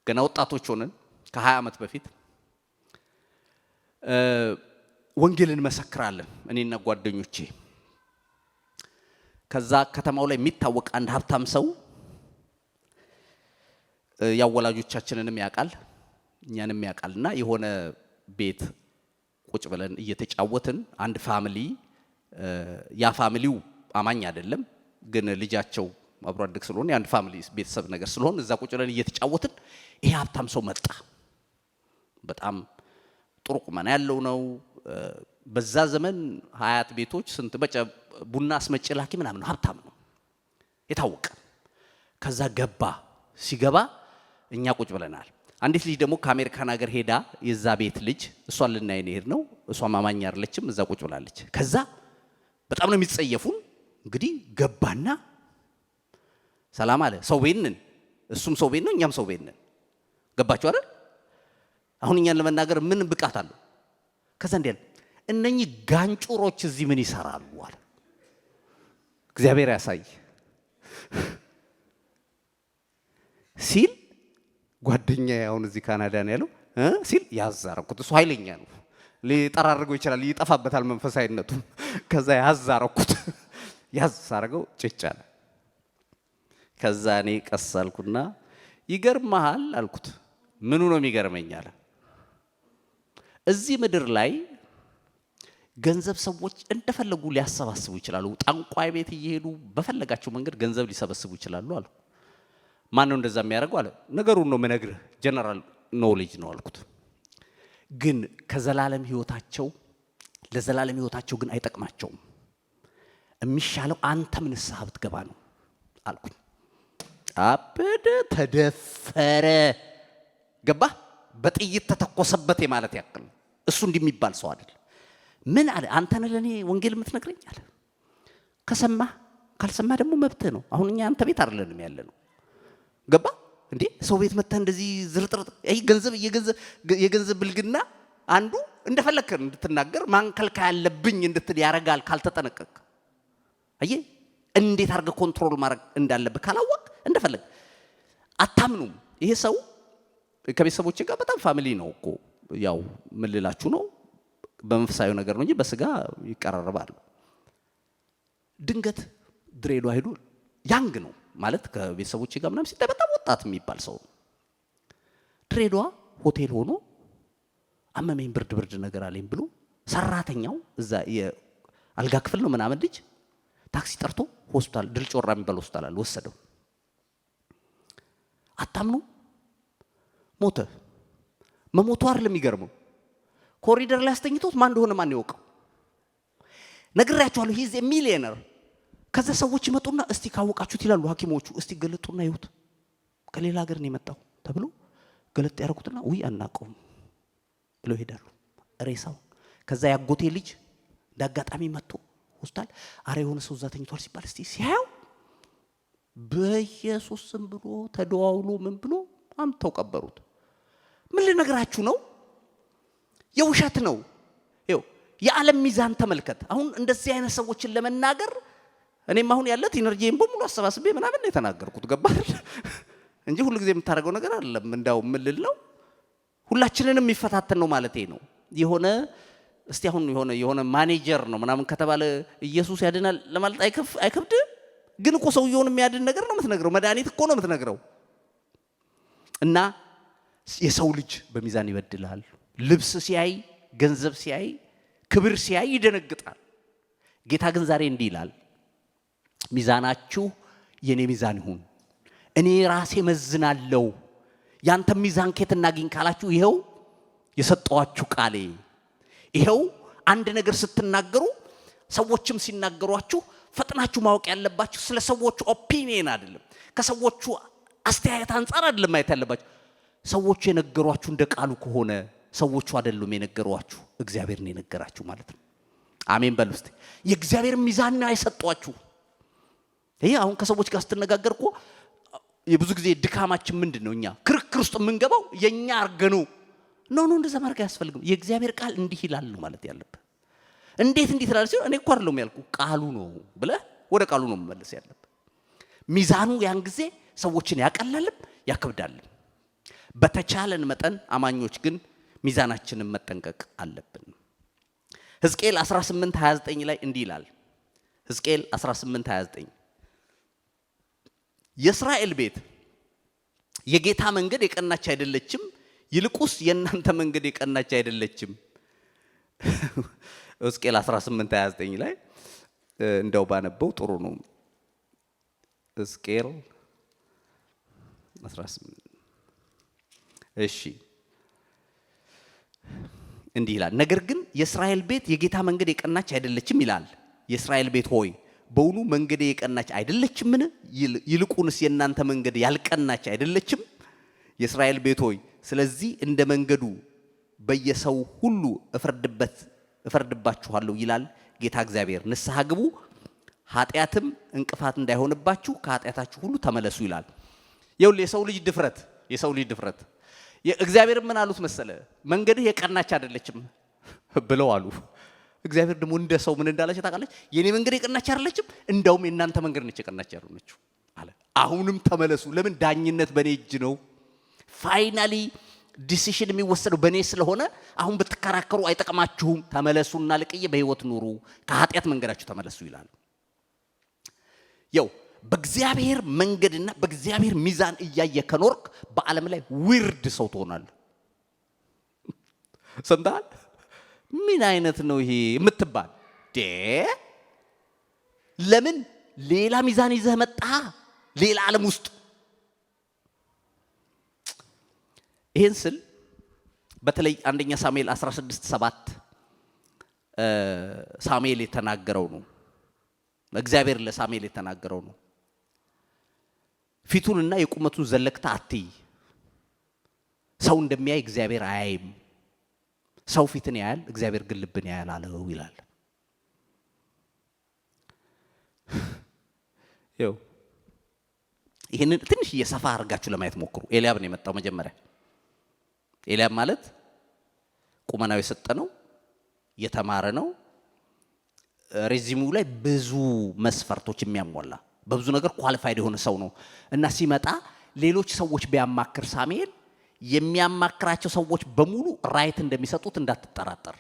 A: ገና ወጣቶች ሆነን ከ20 ዓመት በፊት ወንጌልን መሰክራለን እኔና ጓደኞቼ። ከዛ ከተማው ላይ የሚታወቅ አንድ ሀብታም ሰው ያወላጆቻችንንም ያውቃል እኛንም ያውቃልና የሆነ ቤት ቁጭ ብለን እየተጫወትን አንድ ፋሚሊ ያ ፋሚሊው አማኝ አይደለም ግን ልጃቸው አብሮ አደግ ስለሆነ አንድ ፋሚሊ ቤተሰብ ነገር ስለሆነ እዛ ቁጭ ብለን እየተጫወትን ይሄ ሀብታም ሰው መጣ። በጣም ጥሩ ቁመና ያለው ነው። በዛ ዘመን ሀያት ቤቶች ስንት በጨ ቡና አስመጪ ላኪ ምናምን ሀብታም ነው የታወቀ። ከዛ ገባ። ሲገባ እኛ ቁጭ ብለናል። አንዲት ልጅ ደግሞ ከአሜሪካን ሀገር ሄዳ የዛ ቤት ልጅ እሷን ልናይ ነው ሄድነው። እሷ ማማኛ አይደለችም፣ እዛ ቁጭ ብላለች። ከዛ በጣም ነው የሚጸየፉን። እንግዲህ ገባና ሰላም አለ። ሰው ቤት ነን፣ እሱም ሰው ቤት ነው፣ እኛም ሰው ቤት ነን። ገባችሁ አይደል? አሁን እኛን ለመናገር ምን ብቃት አለው? ከዛ እንዴ እነኚህ ጋንጩሮች እዚህ ምን ይሰራሉ አለ። እግዚአብሔር ያሳይ ሲል ጓደኛዬ አሁን እዚህ ካናዳ ነው ያለው ሲል ያዛረኩት። እሱ ኃይለኛ ነው፣ ሊጠራርገው ይችላል፣ ይጠፋበታል መንፈሳዊነቱ። ከዛ ያዛረኩት ያዛረገው ጭጭ አለ። ከዛ እኔ ቀስ አልኩና ይገርምሃል አልኩት። ምኑ ነው የሚገርመኝ አለ። እዚህ ምድር ላይ ገንዘብ ሰዎች እንደፈለጉ ሊያሰባስቡ ይችላሉ። ጠንቋይ ቤት እየሄዱ በፈለጋቸው መንገድ ገንዘብ ሊሰበስቡ ይችላሉ አለ። ማን ነው እንደዛ የሚያደርገው አለ። ነገሩን ነው የምነግርህ፣ ጀነራል ኖሌጅ ነው አልኩት። ግን ከዘላለም ህይወታቸው ለዘላለም ህይወታቸው ግን አይጠቅማቸውም። የሚሻለው አንተም ንስሐ ብትገባ ነው አልኩኝ። አበደ፣ ተደፈረ፣ ገባ፣ በጥይት ተተኮሰበት ማለት ያክል። እሱ እንደሚባል ሰው አይደል። ምን አለ? አንተ ነህ ለኔ ወንጌል የምትነግረኝ አለ። ከሰማህ ካልሰማህ ደግሞ መብትህ ነው። አሁን እኛ አንተ ቤት አይደለንም ያለ ነው። ገባ? እንዴ ሰው ቤት መጣ እንደዚህ ዝርጥርጥ አይ የገንዘብ ብልግና አንዱ እንደፈለክ እንድትናገር ማንከልካ ያለብኝ እንድትል ያረጋል ካልተጠነቀቅ አይ እንዴት አርገ ኮንትሮል ማድረግ እንዳለበት ካላወቅ እንደፈለክ አታምኑም ይሄ ሰው ከቤተሰቦቼ ጋር በጣም ፋሚሊ ነው እኮ ያው ምን ልላችሁ ነው በመንፈሳዊ ነገር ነው እንጂ በስጋ ይቀራረባሉ ድንገት ድሬዳዋ ሄዱ ያንግ ነው ማለት ከቤተሰቦቼ ጋር ምናምን ሲታይ በጣም ወጣት የሚባል ሰው ድሬዳዋ ሆቴል ሆኖ አመመኝ ብርድ ነገር አለኝ ብሎ ሰራተኛው እዛ የአልጋ ክፍል ነው ምናምን ልጅ ታክሲ ጠርቶ ሆስፒታል ድል ጮራ የሚባል ሆስፒታል አለ ወሰደው አታምኑ ሞተ መሞቱ አይደለም የሚገርመው ኮሪደር ላይ አስተኝቶት ማን እንደሆነ ማን ያውቀው ነግራችኋለሁ ሂዝ ሚሊዮነር ከዛ ሰዎች ይመጡና እስቲ ካወቃችሁት ይላሉ ሐኪሞቹ እስቲ ገለጡና ይሁት ከሌላ ሀገር ነው የመጣው ተብሎ ገለጥ ያረኩትና ወይ አናቀውም ብሎ ሄዳሉ ሬሳው ከዛ ያጎቴ ልጅ ዳጋጣሚ መጥቶ ሆስፒታል አረ የሆነ ሰው እዛ ተኝቷል ሲባል እስቲ ሲያው በኢየሱስ ስም ብሎ ተደዋውሎ ምን ብሎ አምተው ቀበሩት ምን ልነግራችሁ ነው የውሸት ነው ይው የዓለም ሚዛን ተመልከት አሁን እንደዚህ አይነት ሰዎችን ለመናገር እኔም አሁን ያለት ኢነርጂን በሙሉ አሰባስቤ ምናምን ነው የተናገርኩት ገባህ እንጂ ሁሉ ጊዜ የምታረገው ነገር አይደለም እንዳው ምን ልል ነው ሁላችንንም የሚፈታተን ነው ማለት ነው የሆነ እስቲ አሁን የሆነ ማኔጀር ነው ምናምን ከተባለ ኢየሱስ ያድናል ለማለት አይከብድ ግን እኮ ሰውየውን የሚያድን ነገር ነው የምትነግረው መድኃኒት እኮ ነው የምትነግረው እና የሰው ልጅ በሚዛን ይበድላል ልብስ ሲያይ ገንዘብ ሲያይ ክብር ሲያይ ይደነግጣል ጌታ ግን ዛሬ እንዲህ ይላል ሚዛናችሁ የኔ ሚዛን ይሁን እኔ ራሴ መዝናለሁ ያንተ ሚዛን ከየት እናገኝ ካላችሁ ይሄው የሰጠዋችሁ ቃሌ ይሄው አንድ ነገር ስትናገሩ ሰዎችም ሲናገሯችሁ ፈጥናችሁ ማወቅ ያለባችሁ ስለ ሰዎቹ ኦፒኒየን አይደለም ከሰዎቹ አስተያየት አንፃር አይደለም ማየት ያለባችሁ ሰዎቹ የነገሯችሁ እንደ ቃሉ ከሆነ ሰዎቹ አይደሉም የነገሯችሁ እግዚአብሔር ነው የነገራችሁ ማለት ነው አሜን በሉ እስቲ የእግዚአብሔር ሚዛን ነው የሰጠዋችሁ ይሄ አሁን ከሰዎች ጋር ስትነጋገርኮ የብዙ ጊዜ ድካማችን ምንድነው እኛ ክርክር ውስጥ የምንገባው የኛ አርገኑ ኖ እንደዛ ማርጋ ያስፈልግም የእግዚአብሔር ቃል እንዲህ ይላል ነው ማለት ያለበት እንዴት ይላል ሲሆን እኔ እኮ አይደለም ያልኩ ቃሉ ነው ብለ ወደ ቃሉ ነው መመለስ ያለበት ሚዛኑ ያን ጊዜ ሰዎችን ያቀላልም ያከብዳልም በተቻለን መጠን አማኞች ግን ሚዛናችንን መጠንቀቅ አለብን ሕዝቅኤል 18:29 ላይ እንዲህ ይላል ሕዝቅኤል 18:29 የእስራኤል ቤት የጌታ መንገድ የቀናች አይደለችም ይልቁስ የእናንተ መንገድ የቀናች አይደለችም ሕዝቅኤል 18:29 ላይ እንደው ባነበው ጥሩ ነው ሕዝቅኤል 18 እሺ እንዲህ ይላል ነገር ግን የእስራኤል ቤት የጌታ መንገድ የቀናች አይደለችም ይላል የእስራኤል ቤት ሆይ በውኑ መንገድ የቀናች አይደለችምን ይልቁንስ የእናንተ መንገድ ያልቀናች አይደለችም የእስራኤል ቤት ሆይ ስለዚህ እንደ መንገዱ በየሰው ሁሉ እፈርድባችኋለሁ ይላል ጌታ እግዚአብሔር ንስሐ ግቡ ኃጢአትም እንቅፋት እንዳይሆንባችሁ ከኃጢአታችሁ ሁሉ ተመለሱ ይላል ይኸውልህ የሰው ልጅ ድፍረት እግዚአብሔር ምን አሉት መሰለ መንገድህ የቀናች አይደለችም ብለው አሉ እግዚአብሔር ደግሞ እንደ ሰው ምን እንዳላችሁ ታውቃለች የኔ መንገድ የቀናች አይደለችም እንደውም የእናንተ መንገድ ነች የቀናች ያልሆነችው አለ አሁንም ተመለሱ ለምን ዳኝነት በኔ እጅ ነው ፋይናሊ ዲሲሽን የሚወሰነው በኔ ስለሆነ አሁን ብትከራከሩ አይጠቅማችሁም ተመለሱና ልቅዬ በህይወት ኑሩ ከኃጢአት መንገዳችሁ ተመለሱ ይላል በእግዚአብሔር መንገድና በእግዚአብሔር ሚዛን እያየ ከኖርክ በዓለም ላይ ዊርድ ሰው ትሆናለህ ሰምታል ምን አይነት ነው ይሄ የምትባል ለምን ሌላ ሚዛን ይዘህ መጣ ሌላ ዓለም ውስጥ ይሄን ስል በተለይ አንደኛ ሳሙኤል 16:7 ሳሙኤል የተናገረው ነው እግዚአብሔር ለሳሙኤል የተናገረው ነው ፊቱንና የቁመቱን ዘለክታ አትይ ሰው እንደሚያይ እግዚአብሔር አያይም ሰው ፊትን ያያል እግዚአብሔር ግን ልብን ያያል አለው ይላል ይሄንን ትንሽ እየሰፋ አድርጋችሁ ለማየት ሞክሩ። ኤልያብ ነው የመጣው መጀመሪያ። ኤልያብ ማለት ቁመናው የሰጠ ነው፣ የተማረ ነው፣ ሬዚሙ ላይ ብዙ መስፈርቶች የሚያሟላ በብዙ ነገር ኳሊፋይድ የሆነ ሰው ነው እና ሲመጣ ሌሎች ሰዎች ቢያማክር ሳሙኤል የሚያማክራቸው ሰዎች በሙሉ ራይት እንደሚሰጡት እንዳትጠራጠር።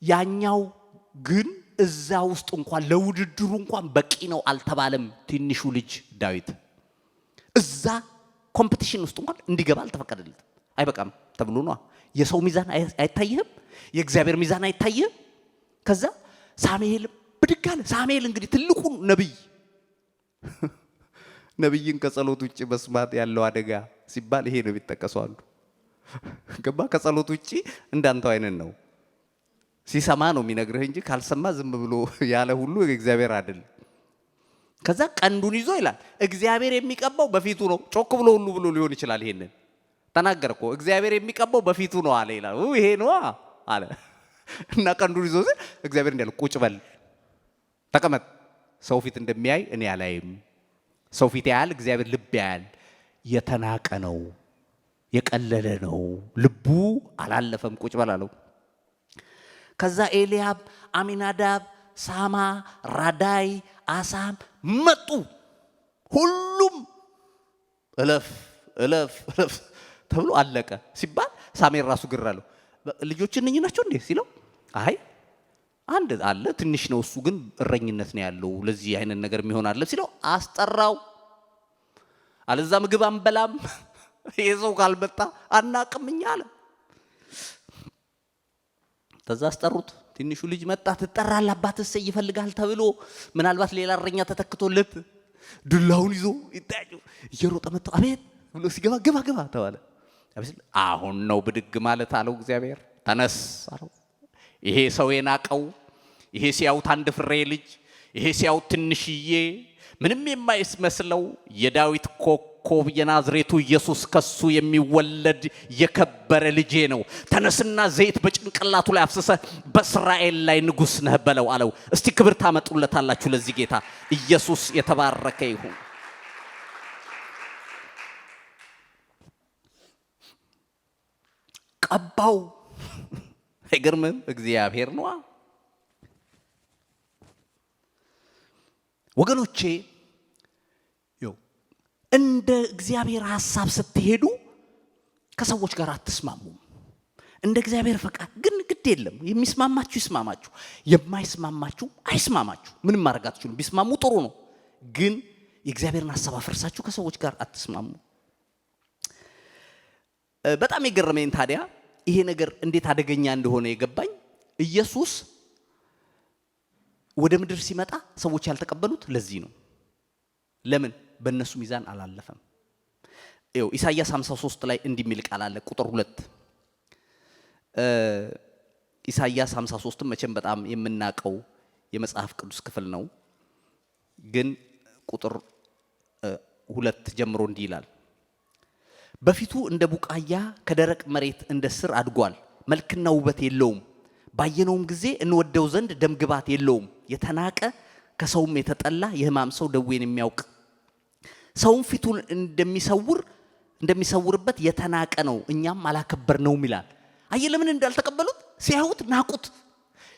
A: ያኛው ግን እዛ ውስጥ እንኳን ለውድድሩ እንኳን በቂ ነው አልተባለም። ትንሹ ልጅ ዳዊት እዛ ኮምፒቲሽን ውስጥ እንኳን እንዲገባ አልተፈቀደለትም። አይበቃም ተብሎ ነው። የሰው ሚዛን አይታየህም፣ የእግዚአብሔር ሚዛን አይታየህም። ከዛ ሳሙኤል ብድግ አለ። ሳሙኤል እንግዲህ ትልቁ ነብይን ከጸሎት ውጪ መስማት ያለው አደጋ ሲባል ይሄ ነው የሚጠቀሰው። አንዱ ገባ ከጸሎት ውጪ እንዳንተው አይነት ነው። ሲሰማ ነው የሚነግርህ እንጂ ካልሰማ ዝም ብሎ ያለ ሁሉ እግዚአብሔር አይደል። ከዛ ቀንዱን ይዞ ይላል እግዚአብሔር የሚቀባው በፊቱ ነው። ጮክ ብሎ ሁሉ ብሎ ሊሆን ይችላል። ይሄንን ተናገርኩ እግዚአብሔር የሚቀባው በፊቱ ነው አለ ይላል። ይሄ ነው አለ እና ቀንዱን ይዞ እግዚአብሔር እንዲያል ቁጭ በል ተቀመጥ። ሰው ፊት እንደሚያይ እኔ አላይም። ሰው ፊት ያያል፣ እግዚአብሔር ልብ ያያል። የተናቀ ነው፣ የቀለለ ነው፣ ልቡ አላለፈም። ቁጭ በል አለው። ከዛ ኤልያብ፣ አሚናዳብ፣ ሳማ፣ ራዳይ፣ አሳም መጡ። ሁሉም እለፍ እለፍ እለፍ ተብሎ አለቀ ሲባል ሳሙኤል ራሱ ግር አለው። ልጆች እነኚህ ናቸው እንዴ ሲለው አይ አንድ አለ ትንሽ ነው እሱ ግን እረኝነት ነው ያለው ለዚህ አይነት ነገር የሚሆን አለ ሲለው አስጠራው። አለዛ ምግብ አንበላም የሰው ካልመጣ አናቅምኛ አለ። ተዛ አስጠሩት። ትንሹ ልጅ መጣ። ትጠራለህ አባትህ ይፈልጋል ተብሎ ምናልባት ሌላ እረኛ ተተክቶለት ዱላውን ይዞ ይጣዩ እየሮጠ መጣ። አቤት ብሎ ሲገባ ገባ ገባ ተባለ። አሁን ነው ብድግ ማለት አለው እግዚአብሔር። ተነስ አለው። ይሄ ሰው የናቀው ይሄ ሲያዩት አንድ ፍሬ ልጅ ይሄ ሲያዩት ትንሽዬ ምንም የማይመስለው የዳዊት ኮከብ የናዝሬቱ ኢየሱስ ከሱ የሚወለድ የከበረ ልጄ ነው። ተነስና ዘይት በጭንቅላቱ ላይ አፍስሰ በእስራኤል ላይ ንጉስ ነህ በለው አለው። እስቲ ክብር ታመጡለታላችሁ ለዚህ ጌታ። ኢየሱስ የተባረከ ይሁን። ቀባው። አይገርምም? እግዚአብሔር ነው ወገኖቼ። እንደ እግዚአብሔር ሐሳብ ስትሄዱ ከሰዎች ጋር አትስማሙም። እንደ እግዚአብሔር ፈቃድ ግን ግድ የለም። የሚስማማችሁ ይስማማችሁ፣ የማይስማማችሁ አይስማማችሁ። ምንም ማድረግ አትችሉም። ቢስማሙ ጥሩ ነው፣ ግን የእግዚአብሔርን ሐሳብ አፈርሳችሁ ከሰዎች ጋር አትስማሙ። በጣም የገረመኝ ታዲያ ይሄ ነገር እንዴት አደገኛ እንደሆነ የገባኝ ኢየሱስ ወደ ምድር ሲመጣ ሰዎች ያልተቀበሉት ለዚህ ነው። ለምን? በእነሱ ሚዛን አላለፈም። ኢሳይያስ 53 ላይ እንዲህ የሚል ቃል አለ። ቁጥር 2 ኢሳይያስ 53 መቼም በጣም የምናቀው የመጽሐፍ ቅዱስ ክፍል ነው። ግን ቁጥር 2 ጀምሮ እንዲህ ይላል በፊቱ እንደ ቡቃያ ከደረቅ መሬት እንደ ስር አድጓል። መልክና ውበት የለውም፣ ባየነውም ጊዜ እንወደው ዘንድ ደምግባት የለውም። የተናቀ ከሰውም የተጠላ የሕማም ሰው ደዌን የሚያውቅ ሰውም ፊቱን እንደሚሰውርበት የተናቀ ነው፣ እኛም አላከበርነውም ይላል። አየህ ለምን እንዳልተቀበሉት? ሲያዩት ናቁት፣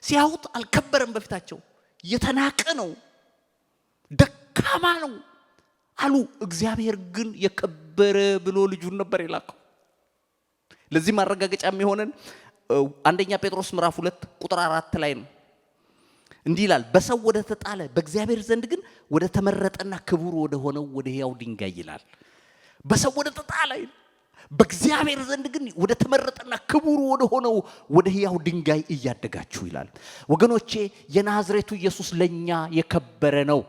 A: ሲያዩት አልከበረም። በፊታቸው የተናቀ ነው፣ ደካማ ነው አሉ። እግዚአብሔር ግን የከበረ ብሎ ልጁን ነበር የላከው። ለዚህ ማረጋገጫ የሚሆነን አንደኛ ጴጥሮስ ምዕራፍ 2 ቁጥር 4 ላይ ነው። እንዲህ ይላል በሰው ወደ ተጣለ በእግዚአብሔር ዘንድ ግን ወደ ተመረጠና ክቡር ወደ ሆነው ወደ ሕያው ድንጋይ ይላል። በሰው ወደ ተጣለ በእግዚአብሔር ዘንድ ግን ወደ ተመረጠና ክቡር ወደ ሆነው ወደ ሕያው ድንጋይ እያደጋችሁ ይላል። ወገኖቼ የናዝሬቱ ኢየሱስ ለኛ የከበረ ነው።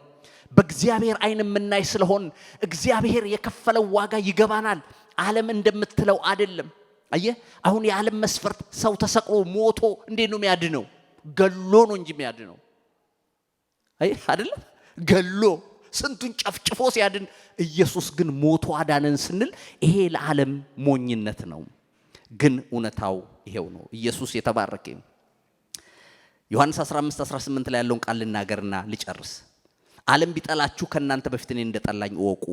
A: በእግዚአብሔር አይን የምናይ ስለሆን እግዚአብሔር የከፈለው ዋጋ ይገባናል። ዓለም እንደምትለው አይደለም። አየህ አሁን የዓለም መስፈርት ሰው ተሰቅሎ ሞቶ እንዴት ነው የሚያድነው? ገሎ ነው እንጂ የሚያድነው አይደለም። ገሎ ስንቱን ጨፍጭፎ ሲያድን፣ ኢየሱስ ግን ሞቶ አዳነን ስንል ይሄ ለዓለም ሞኝነት ነው። ግን እውነታው ይሄው ነው። ኢየሱስ የተባረከ ነው። ዮሐንስ 15:18 ላይ ያለውን ቃል ልናገርና ልጨርስ። ዓለም ቢጠላችሁ ከናንተ በፊት እኔን እንደጠላኝ እወቁ።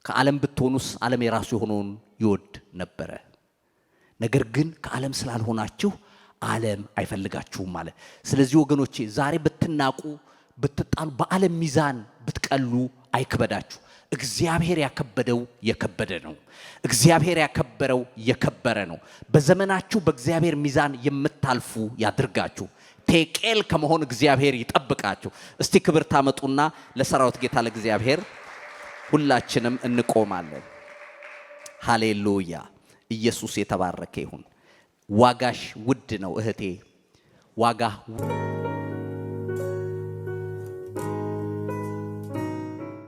A: ከዓለም ብትሆኑስ ዓለም የራሱ የሆነውን ይወድ ነበረ። ነገር ግን ከዓለም ስላልሆናችሁ ዓለም አይፈልጋችሁም ማለት። ስለዚህ ወገኖቼ ዛሬ ብትናቁ ብትጣሉ በዓለም ሚዛን ብትቀሉ አይክበዳችሁ። እግዚአብሔር ያከበደው የከበደ ነው። እግዚአብሔር ያከበረው የከበረ ነው። በዘመናችሁ በእግዚአብሔር ሚዛን የምታልፉ ያድርጋችሁ። ቴቄል ከመሆን እግዚአብሔር ይጠብቃችሁ። እስቲ ክብር ታመጡና ለሰራዊት ጌታ ለእግዚአብሔር ሁላችንም እንቆማለን። ሃሌሉያ! ኢየሱስ የተባረከ ይሁን። ዋጋሽ ውድ ነው እህቴ፣ ዋጋ